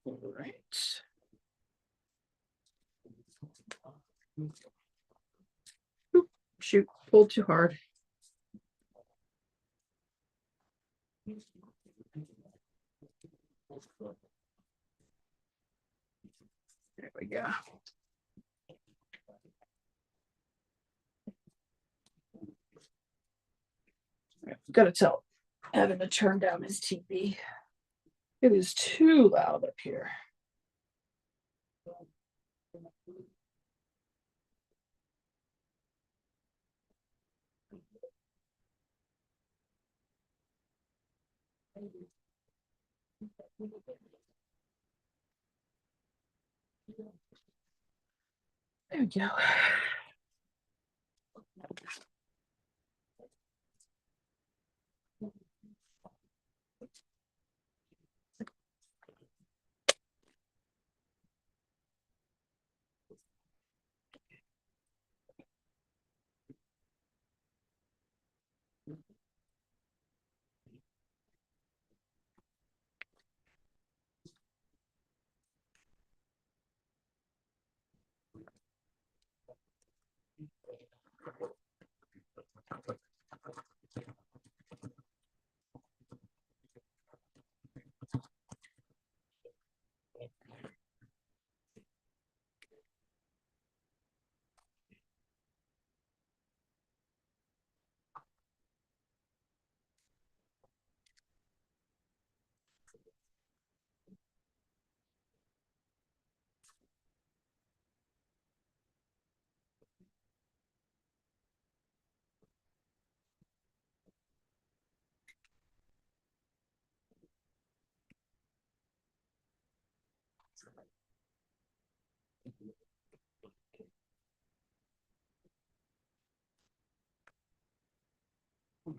All right. Oop, shoot, pulled too hard. There we go. I've got to tell Evan to turn down his TV. It is too loud up here. There we go.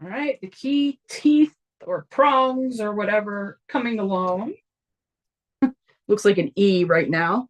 All right, the key teeth or prongs or whatever coming along. Looks like an E right now.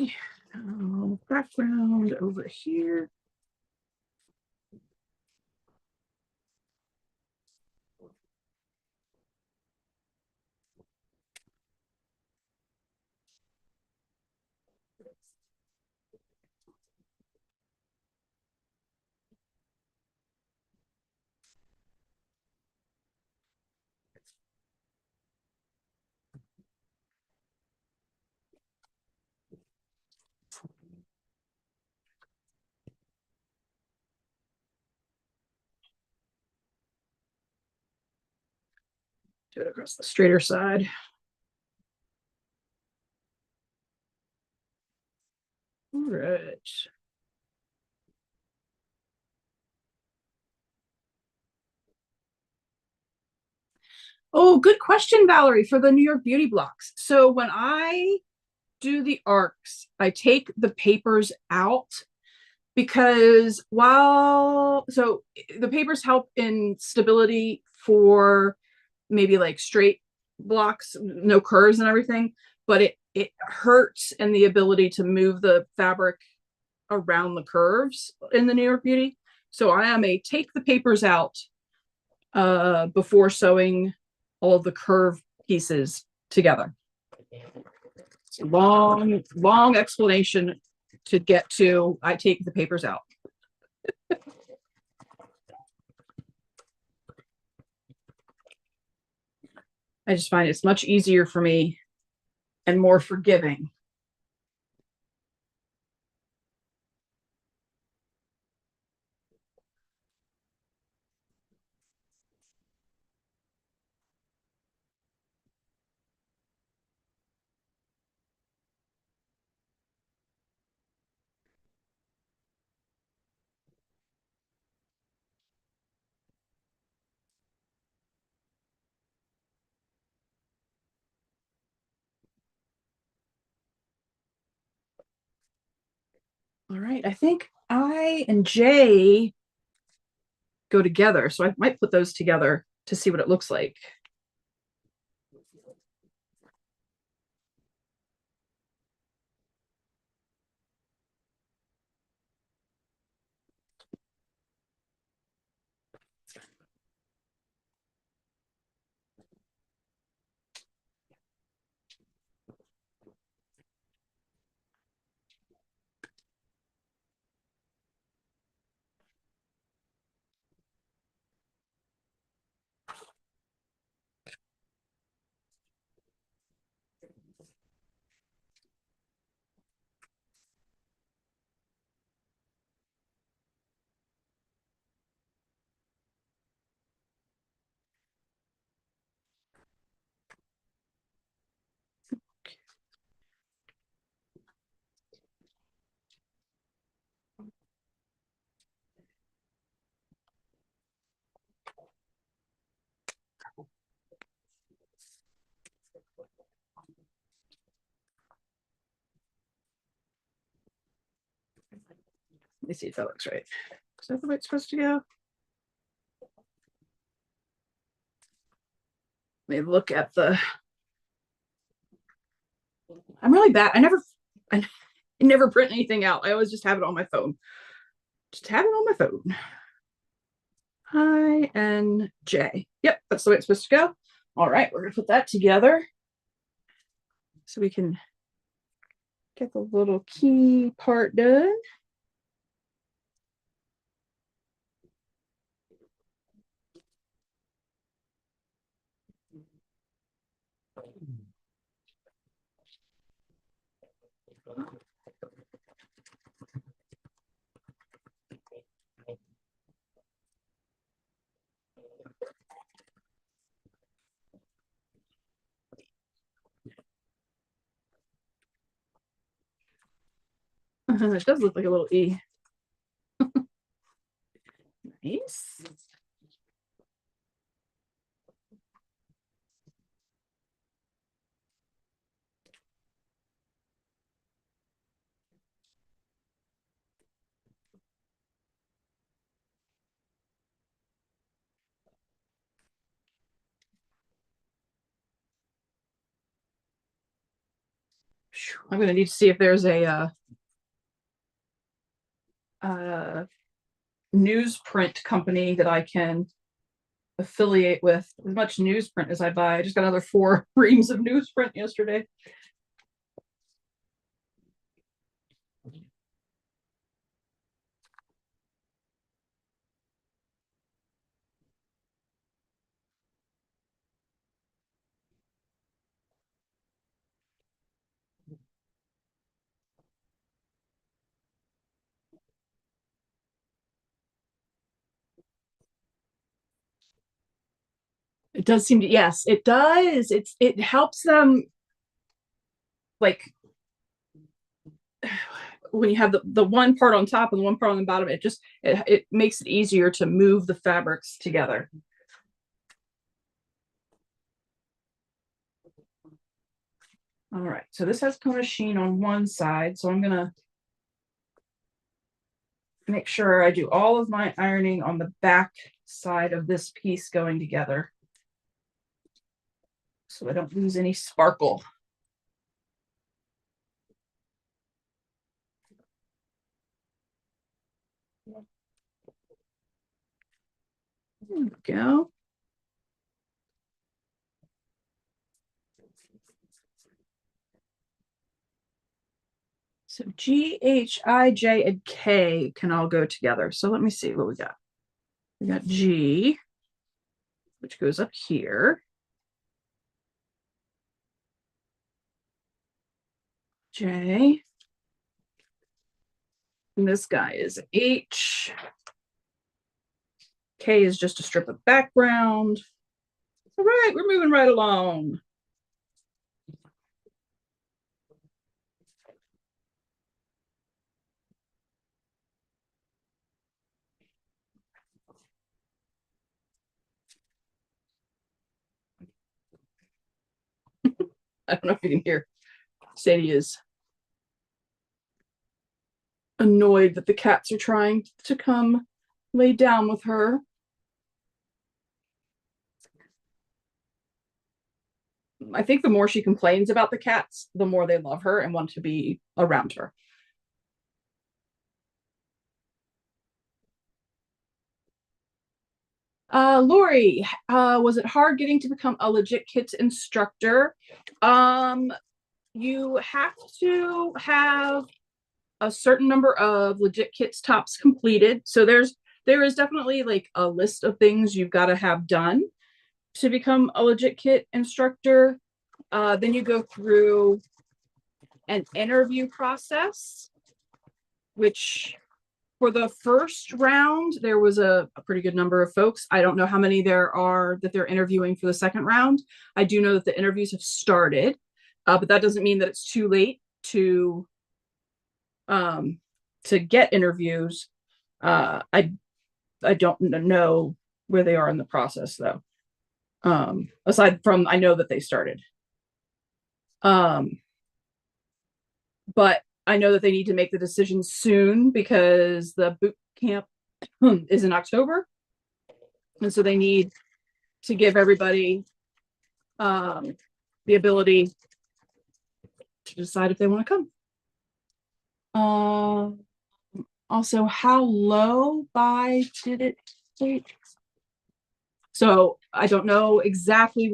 Okay. Background over here. Do it across the straighter side. All right. Oh, good question, Valerie, for the New York beauty blocks. So when I do the arcs, I take the papers out because the papers help in stability for maybe like straight blocks, no curves and everything, but it hurts in the ability to move the fabric around the curves in the New York Beauty. So I am a take the papers out before sewing all of the curve pieces together. It's a long explanation to get to I take the papers out. I just find it's much easier for me and more forgiving. All right, I think I and Jay go together, so I might put those together to see what it looks like. Let me see if that looks right. Is that the way it's supposed to go? Let me look at the. I'm really bad. I never print anything out. I always just have it on my phone. Just have it on my phone. INJ. Yep, that's the way it's supposed to go. All right, we're gonna put that together so we can get the little key part done. It does look like a little E. Nice. I'm gonna need to see if there's a newsprint company that I can affiliate with. As much newsprint as I buy. I just got another 4 reams of newsprint yesterday. It does seem to, yes, it does. It helps them, like, when you have the one part on top and the one part on the bottom, it makes it easier to move the fabrics together. All right, so this has Kona sheen on one side, so I'm gonna make sure I do all of my ironing on the back side of this piece going together, so I don't lose any sparkle. There we go. So G, H, I, J, and K can all go together. So let me see what we got. We got G, which goes up here. J. And this guy is H. K is just a strip of background. All right, we're moving right along. I don't know if you can hear. Sadie is annoyed that the cats are trying to come lay down with her. I think the more she complains about the cats, the more they love her and want to be around her. Lori, was it hard getting to become a legit kits instructor? You have to have a certain number of legit kits tops completed. So there is definitely like a list of things you've got to have done to become a legit kit instructor. Then you go through an interview process, which for the first round, there was a pretty good number of folks. I don't know how many there are that they're interviewing for the second round. I do know that the interviews have started, but that doesn't mean that it's too late to get interviews. I don't know where they are in the process though. Aside from, I know that they started. But I know that they need to make the decision soon because the boot camp is in October. And so they need to give everybody the ability to decide if they want to come. Also, how low by did it take? So I don't know exactly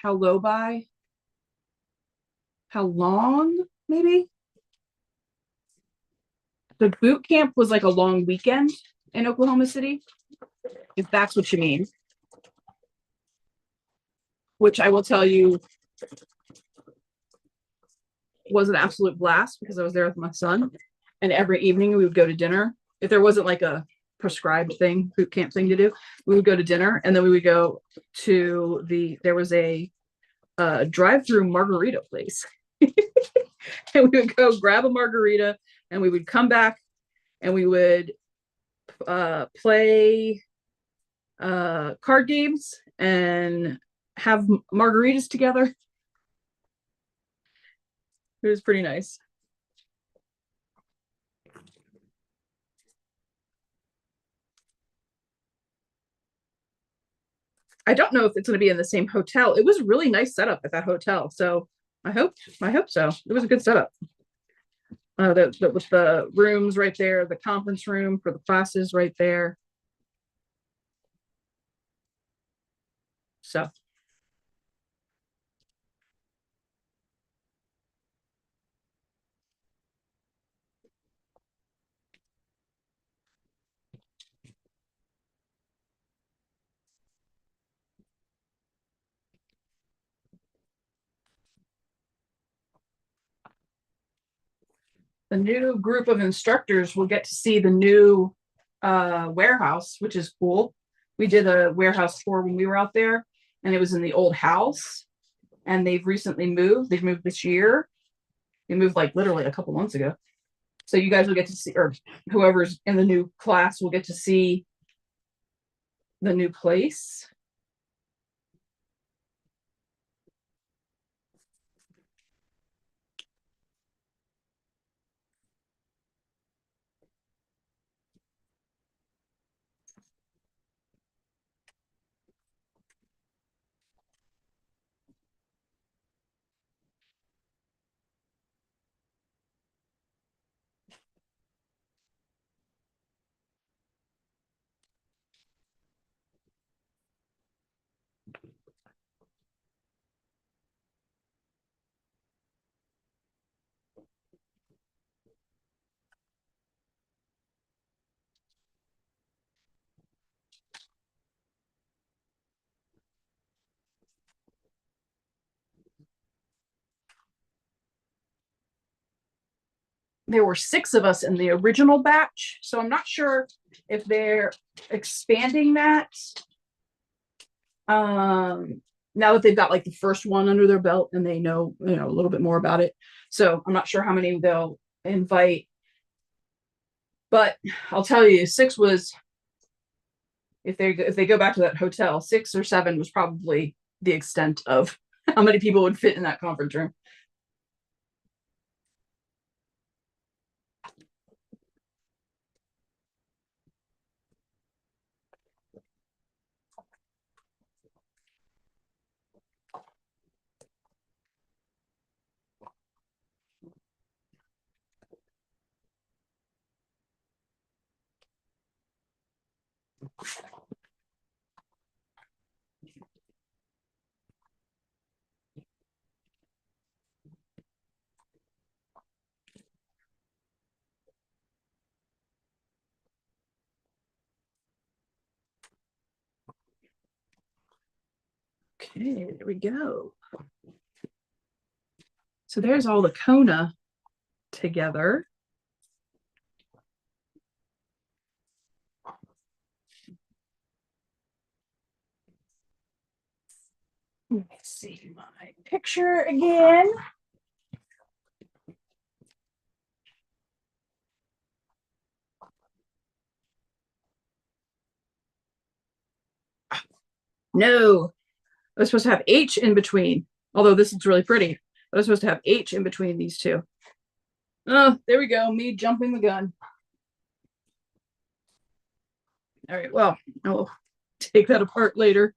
how low by, how long, maybe. The boot camp was like a long weekend in Oklahoma City, if that's what you mean. Which I will tell you was an absolute blast because I was there with my son. And every evening we would go to dinner. If there wasn't like a prescribed boot camp thing to do, we would go to dinner and then we would go to there was a drive-through margarita place. And we would go grab a margarita and we would come back and we would play card games and have margaritas together. It was pretty nice. I don't know if it's going to be in the same hotel. It was really nice setup at that hotel. So I hope so. It was a good setup. With the rooms right there, the conference room for the classes right there. So the new group of instructors will get to see the new warehouse, which is cool. We did a warehouse tour when we were out there, and it was in the old house. And they've recently moved. They've moved this year. They moved like literally a couple months ago. So you guys will get to see, or whoever's in the new class will get to see the new place. There were 6 of us in the original batch, so I'm not sure if they're expanding that. Now that they've got like the first one under their belt and they know, a little bit more about it. So I'm not sure how many they'll invite. But I'll tell you, 6 was, if they go back to that hotel, 6 or 7 was probably the extent of how many people would fit in that conference room. Okay, there we go. So there's all the Kona together. Let me see my picture again. No, I was supposed to have H in between, although this is really pretty. I was supposed to have H in between these two. Oh, there we go. Me jumping the gun. All right, well, I'll take that apart later.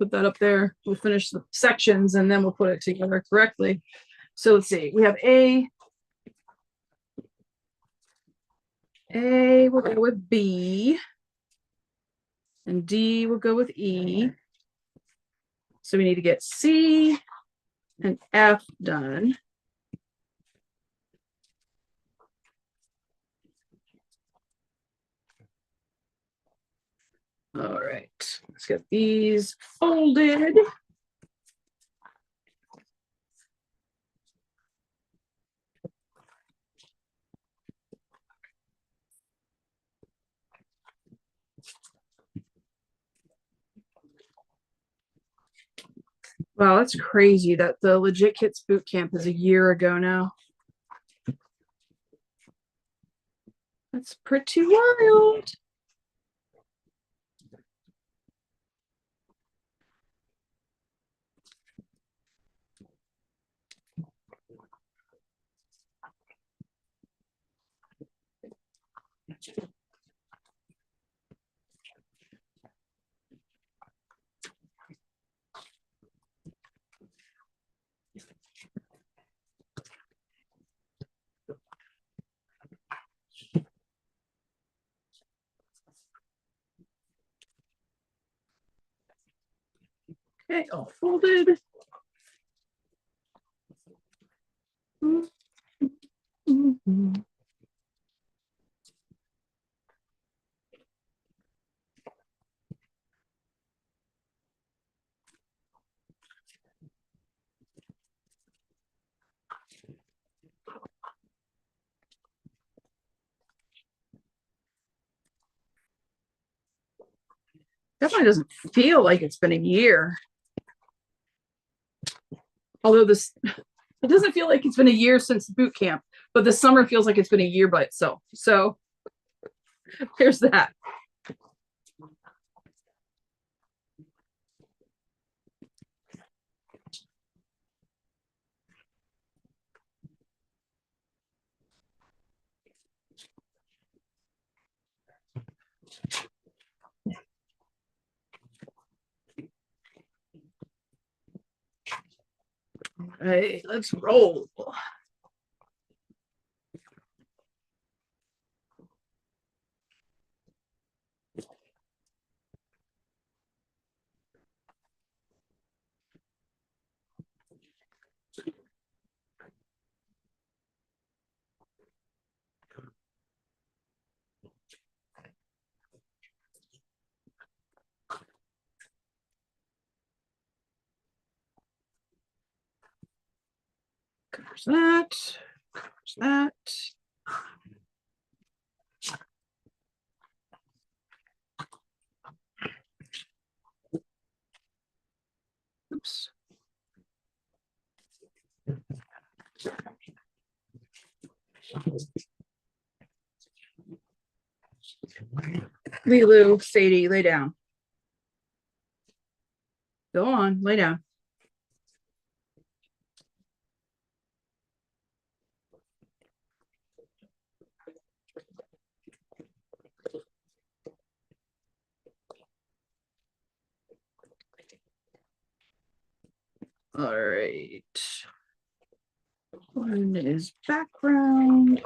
Put that up there. We'll finish the sections and then we'll put it together correctly. So let's see. We have A. A will go with B. And D will go with E. So we need to get C and F done. All right, let's get these folded. Wow, that's crazy that the Legit Kits boot camp is a year ago now. That's pretty wild. Okay, all folded. Definitely doesn't feel like it's been a year. Although this, it doesn't feel like it's been a year since boot camp, but the summer feels like it's been a year by itself. So there's that. All right, let's roll. Covers that. Covers that. Oops. Lilu, Sadie, lay down. Go on, lay down. All right. One is background.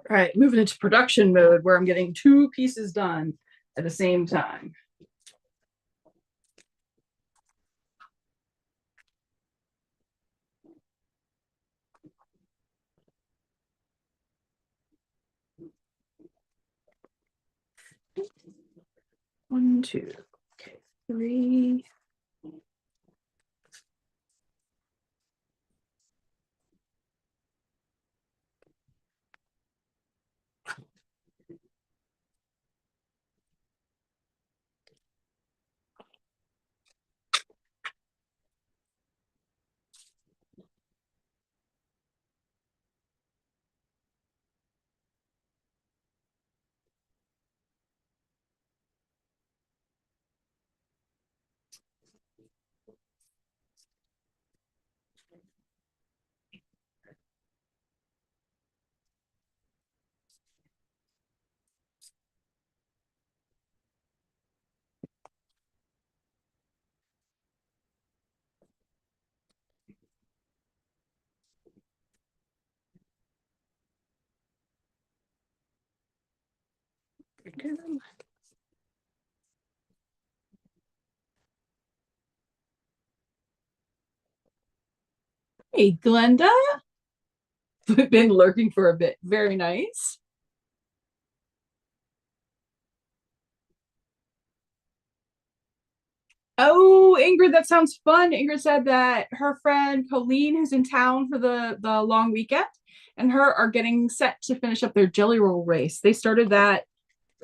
All right, moving into production mode where I'm getting 2 pieces done at the same time. One, two, okay, 3. Hey, Glenda. We've been lurking for a bit. Very nice. Oh, Ingrid, that sounds fun. Ingrid said that her friend Colleen, who's in town for the long weekend, and her are getting set to finish up their jelly roll race. They started that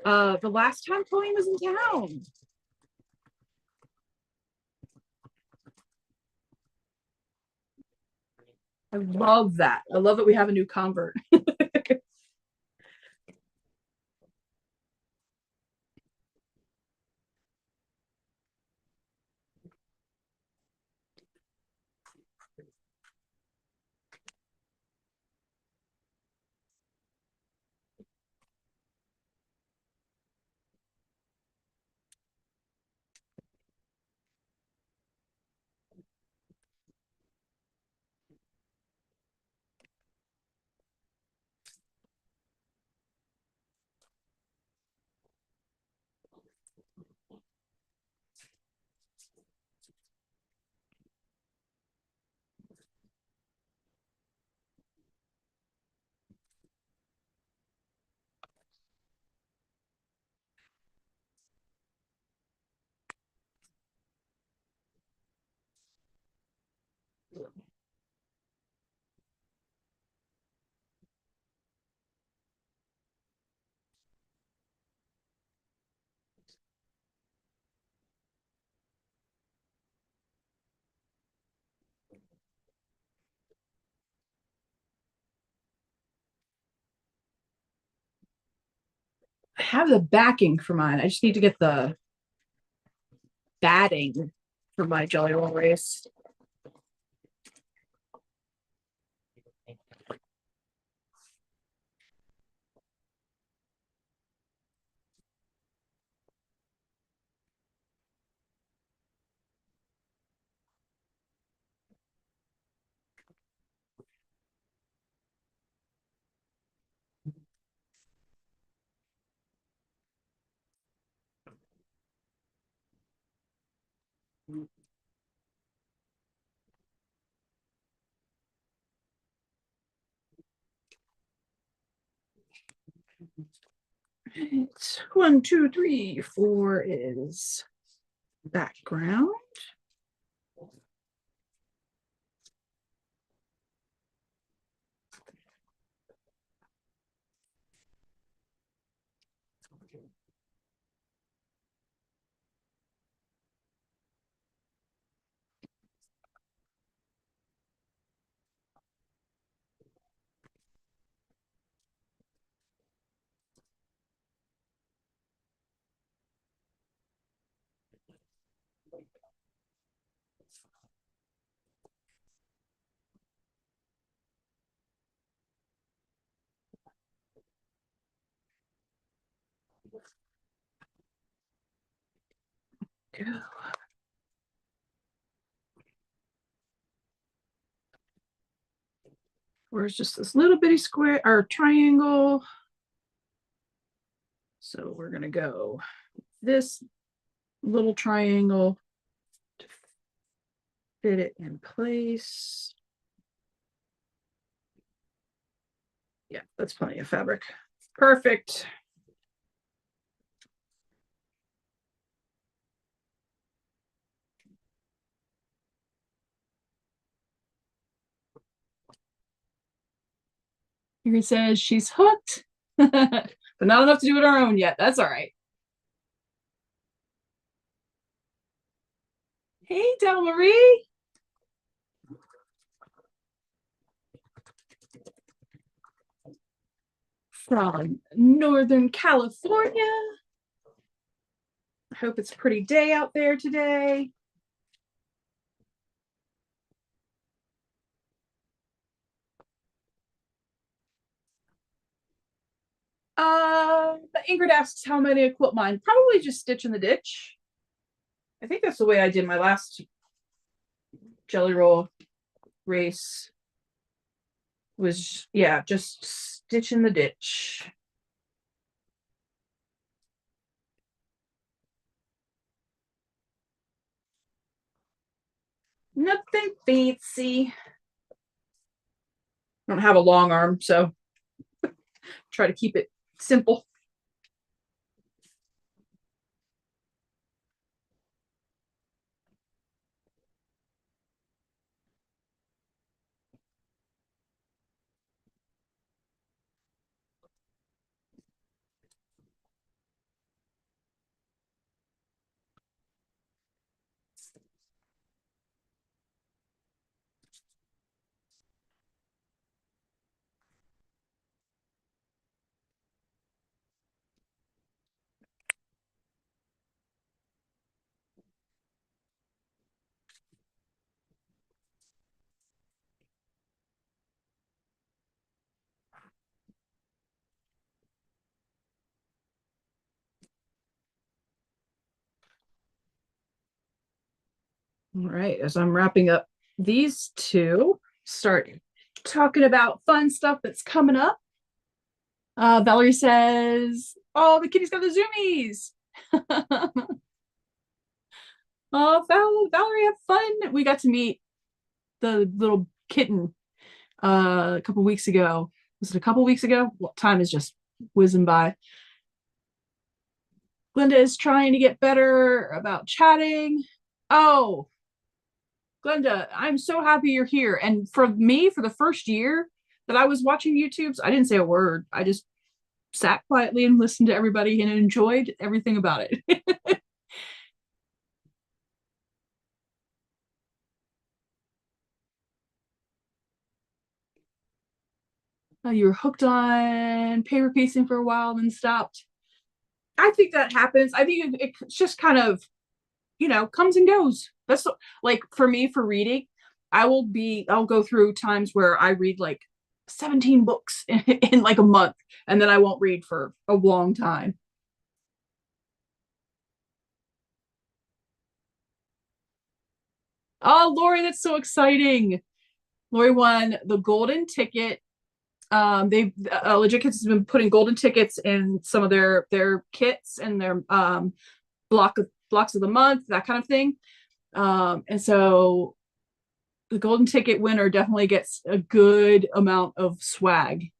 the last time Colleen was in town. I love that. I love that we have a new convert. I have the backing for mine. I just need to get the batting for my jelly roll race. It's 1, 2, 3, 4 is background. Go. Where's just this little bitty square or triangle. So we're going to go this little triangle to fit it in place. Yeah, that's plenty of fabric. Perfect. Ingrid says she's hooked, but not enough to do it on her own yet. That's all right. Hey, Del Marie. From Northern California. I hope it's a pretty day out there today. Ingrid asks how many I quilt mine. Probably just stitch in the ditch. I think that's the way I did my last jelly roll race. Was, yeah, just stitch in the ditch. Nothing fancy. I don't have a long arm, so try to keep it simple. All right, as I'm wrapping up these two, start talking about fun stuff that's coming up. Valerie says, "Oh, the kitty's got the zoomies." Oh, Valerie, have fun. We got to meet the little kitten a couple weeks ago. Was it a couple weeks ago? Well, time is just whizzing by. Glenda is trying to get better about chatting. Oh, Glenda, I'm so happy you're here. And for me, for the first year that I was watching YouTube's, I didn't say a word. I just sat quietly and listened to everybody and enjoyed everything about it. You were hooked on paper piecing for a while, then stopped. I think that happens. I think it's just kind of, comes and goes. That's like for me for reading, I'll go through times where I read like 17 books in like a month, and then I won't read for a long time. Oh, Lori, that's so exciting. Lori won the golden ticket. They Legit Kits has been putting golden tickets in some of their kits and their blocks of the month, that kind of thing. And so the golden ticket winner definitely gets a good amount of swag.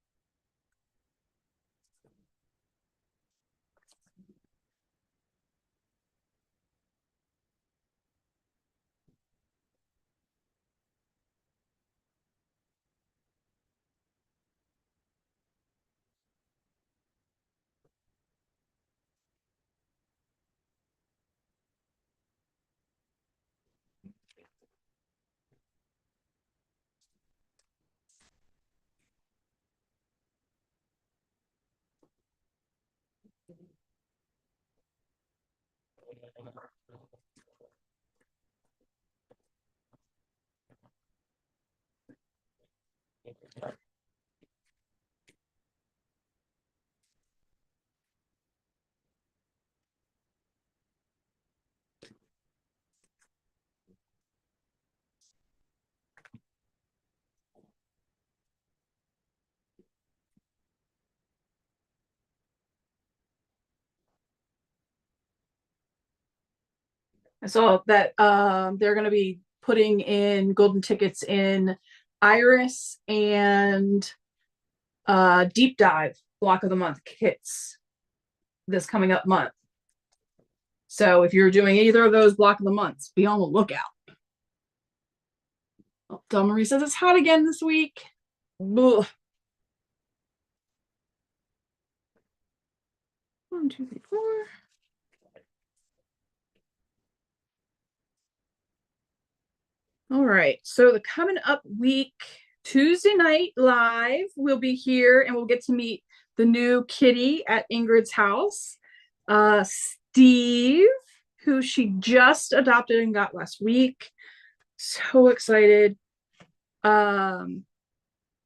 I saw that they're going to be putting in golden tickets in Iris and Deep Dive block of the month kits this coming up month. So if you're doing either of those block of the months, be on the lookout. Oh, Del Marie says it's hot again this week. Ugh. 1, 2, 3, 4. All right. So the coming up week, Tuesday night live, we'll be here and we'll get to meet the new kitty at Ingrid's house. Steve, who she just adopted and got last week. So excited. And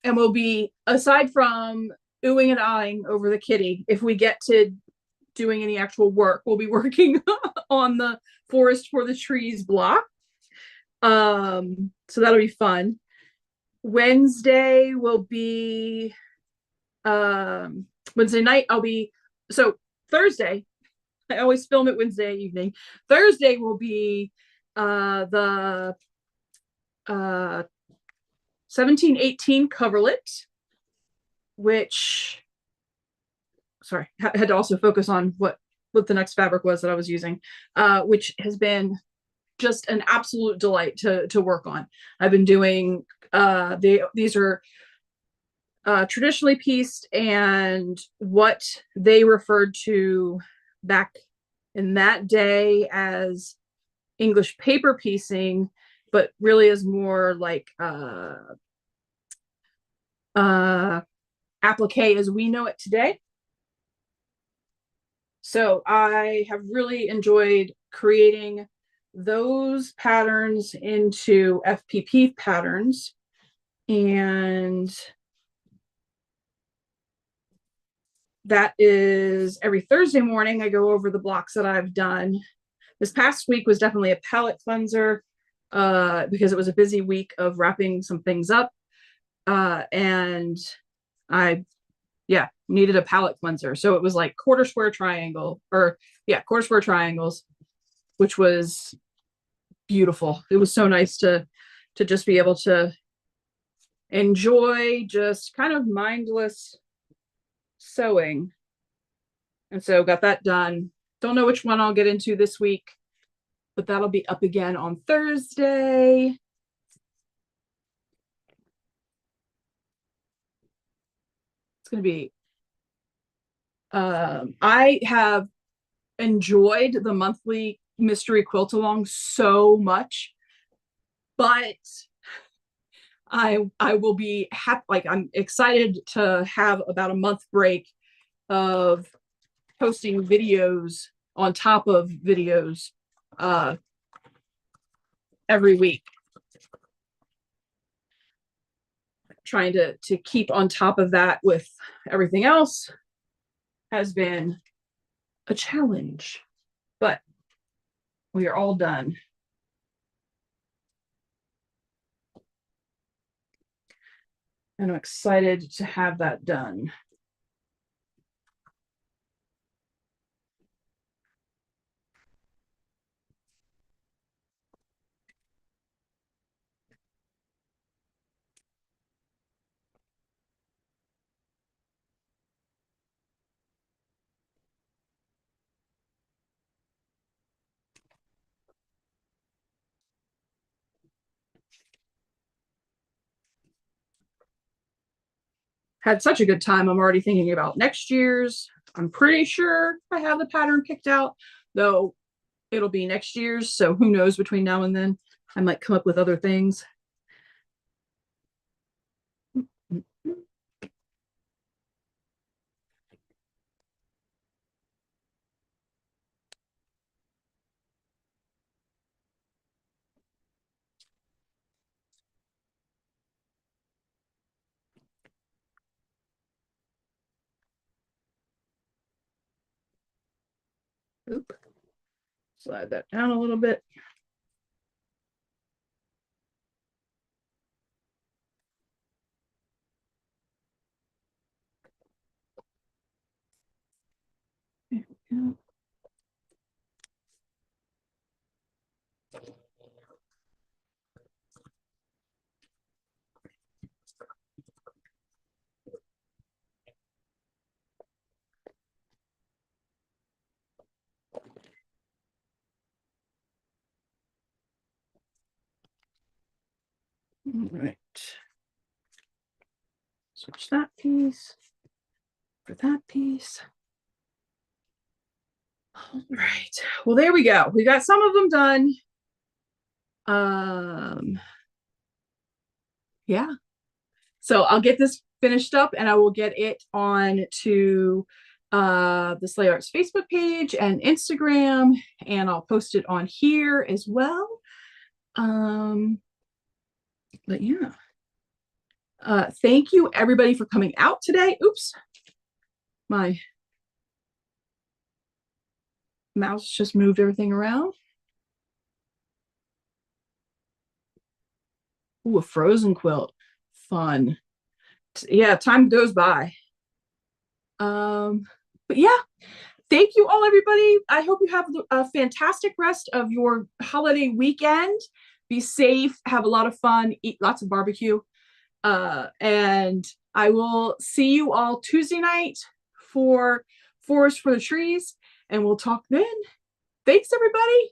we'll be, aside from oohing and ahhing over the kitty, if we get to doing any actual work, we'll be working on the forest for the trees block. So that'll be fun. Wednesday will be Wednesday night. So Thursday. I always film it Wednesday evening. Thursday will be the uh 1718 coverlet, which, sorry, had to also focus on what the next fabric was that I was using, which has been just an absolute delight to work on. I've been doing these are traditionally pieced, and what they referred to back in that day as English paper piecing, but really is more like applique as we know it today. So I have really enjoyed creating those patterns into FPP patterns, and that is every Thursday morning. I go over the blocks that I've done. This past week was definitely a palette cleanser because it was a busy week of wrapping some things up, and I needed a palette cleanser. So it was like quarter square triangles, which was beautiful. It was so nice to just be able to enjoy just kind of mindless sewing. And so got that done. Don't know which one I'll get into this week, but that'll be up again on Thursday. It's going to be, I have enjoyed the monthly mystery quilt along so much, but I will be happy. Like, I'm excited to have about a month break of posting videos on top of videos every week, trying to keep on top of that with everything else has been a challenge, but we are all done. And I'm excited to have that done. Had such a good time. I'm already thinking about next year's. I'm pretty sure I have the pattern picked out, though it'll be next year's. So who knows, between now and then, I might come up with other things. Oop. Slide that down a little bit. There we go. All right. Switch that piece for that piece. All right. Well, there we go. We got some of them done. Yeah. So I'll get this finished up and I will get it on to the SleighArts Facebook page and Instagram, and I'll post it on here as well. But yeah. Thank you everybody for coming out today. Oops. My mouse just moved everything around. Ooh, a frozen quilt. Fun. Yeah, time goes by. But yeah, thank you all, everybody. I hope you have a fantastic rest of your holiday weekend. Be safe, have a lot of fun, eat lots of barbecue. And I will see you all Tuesday night for Forest for the Trees, and we'll talk then. Thanks, everybody.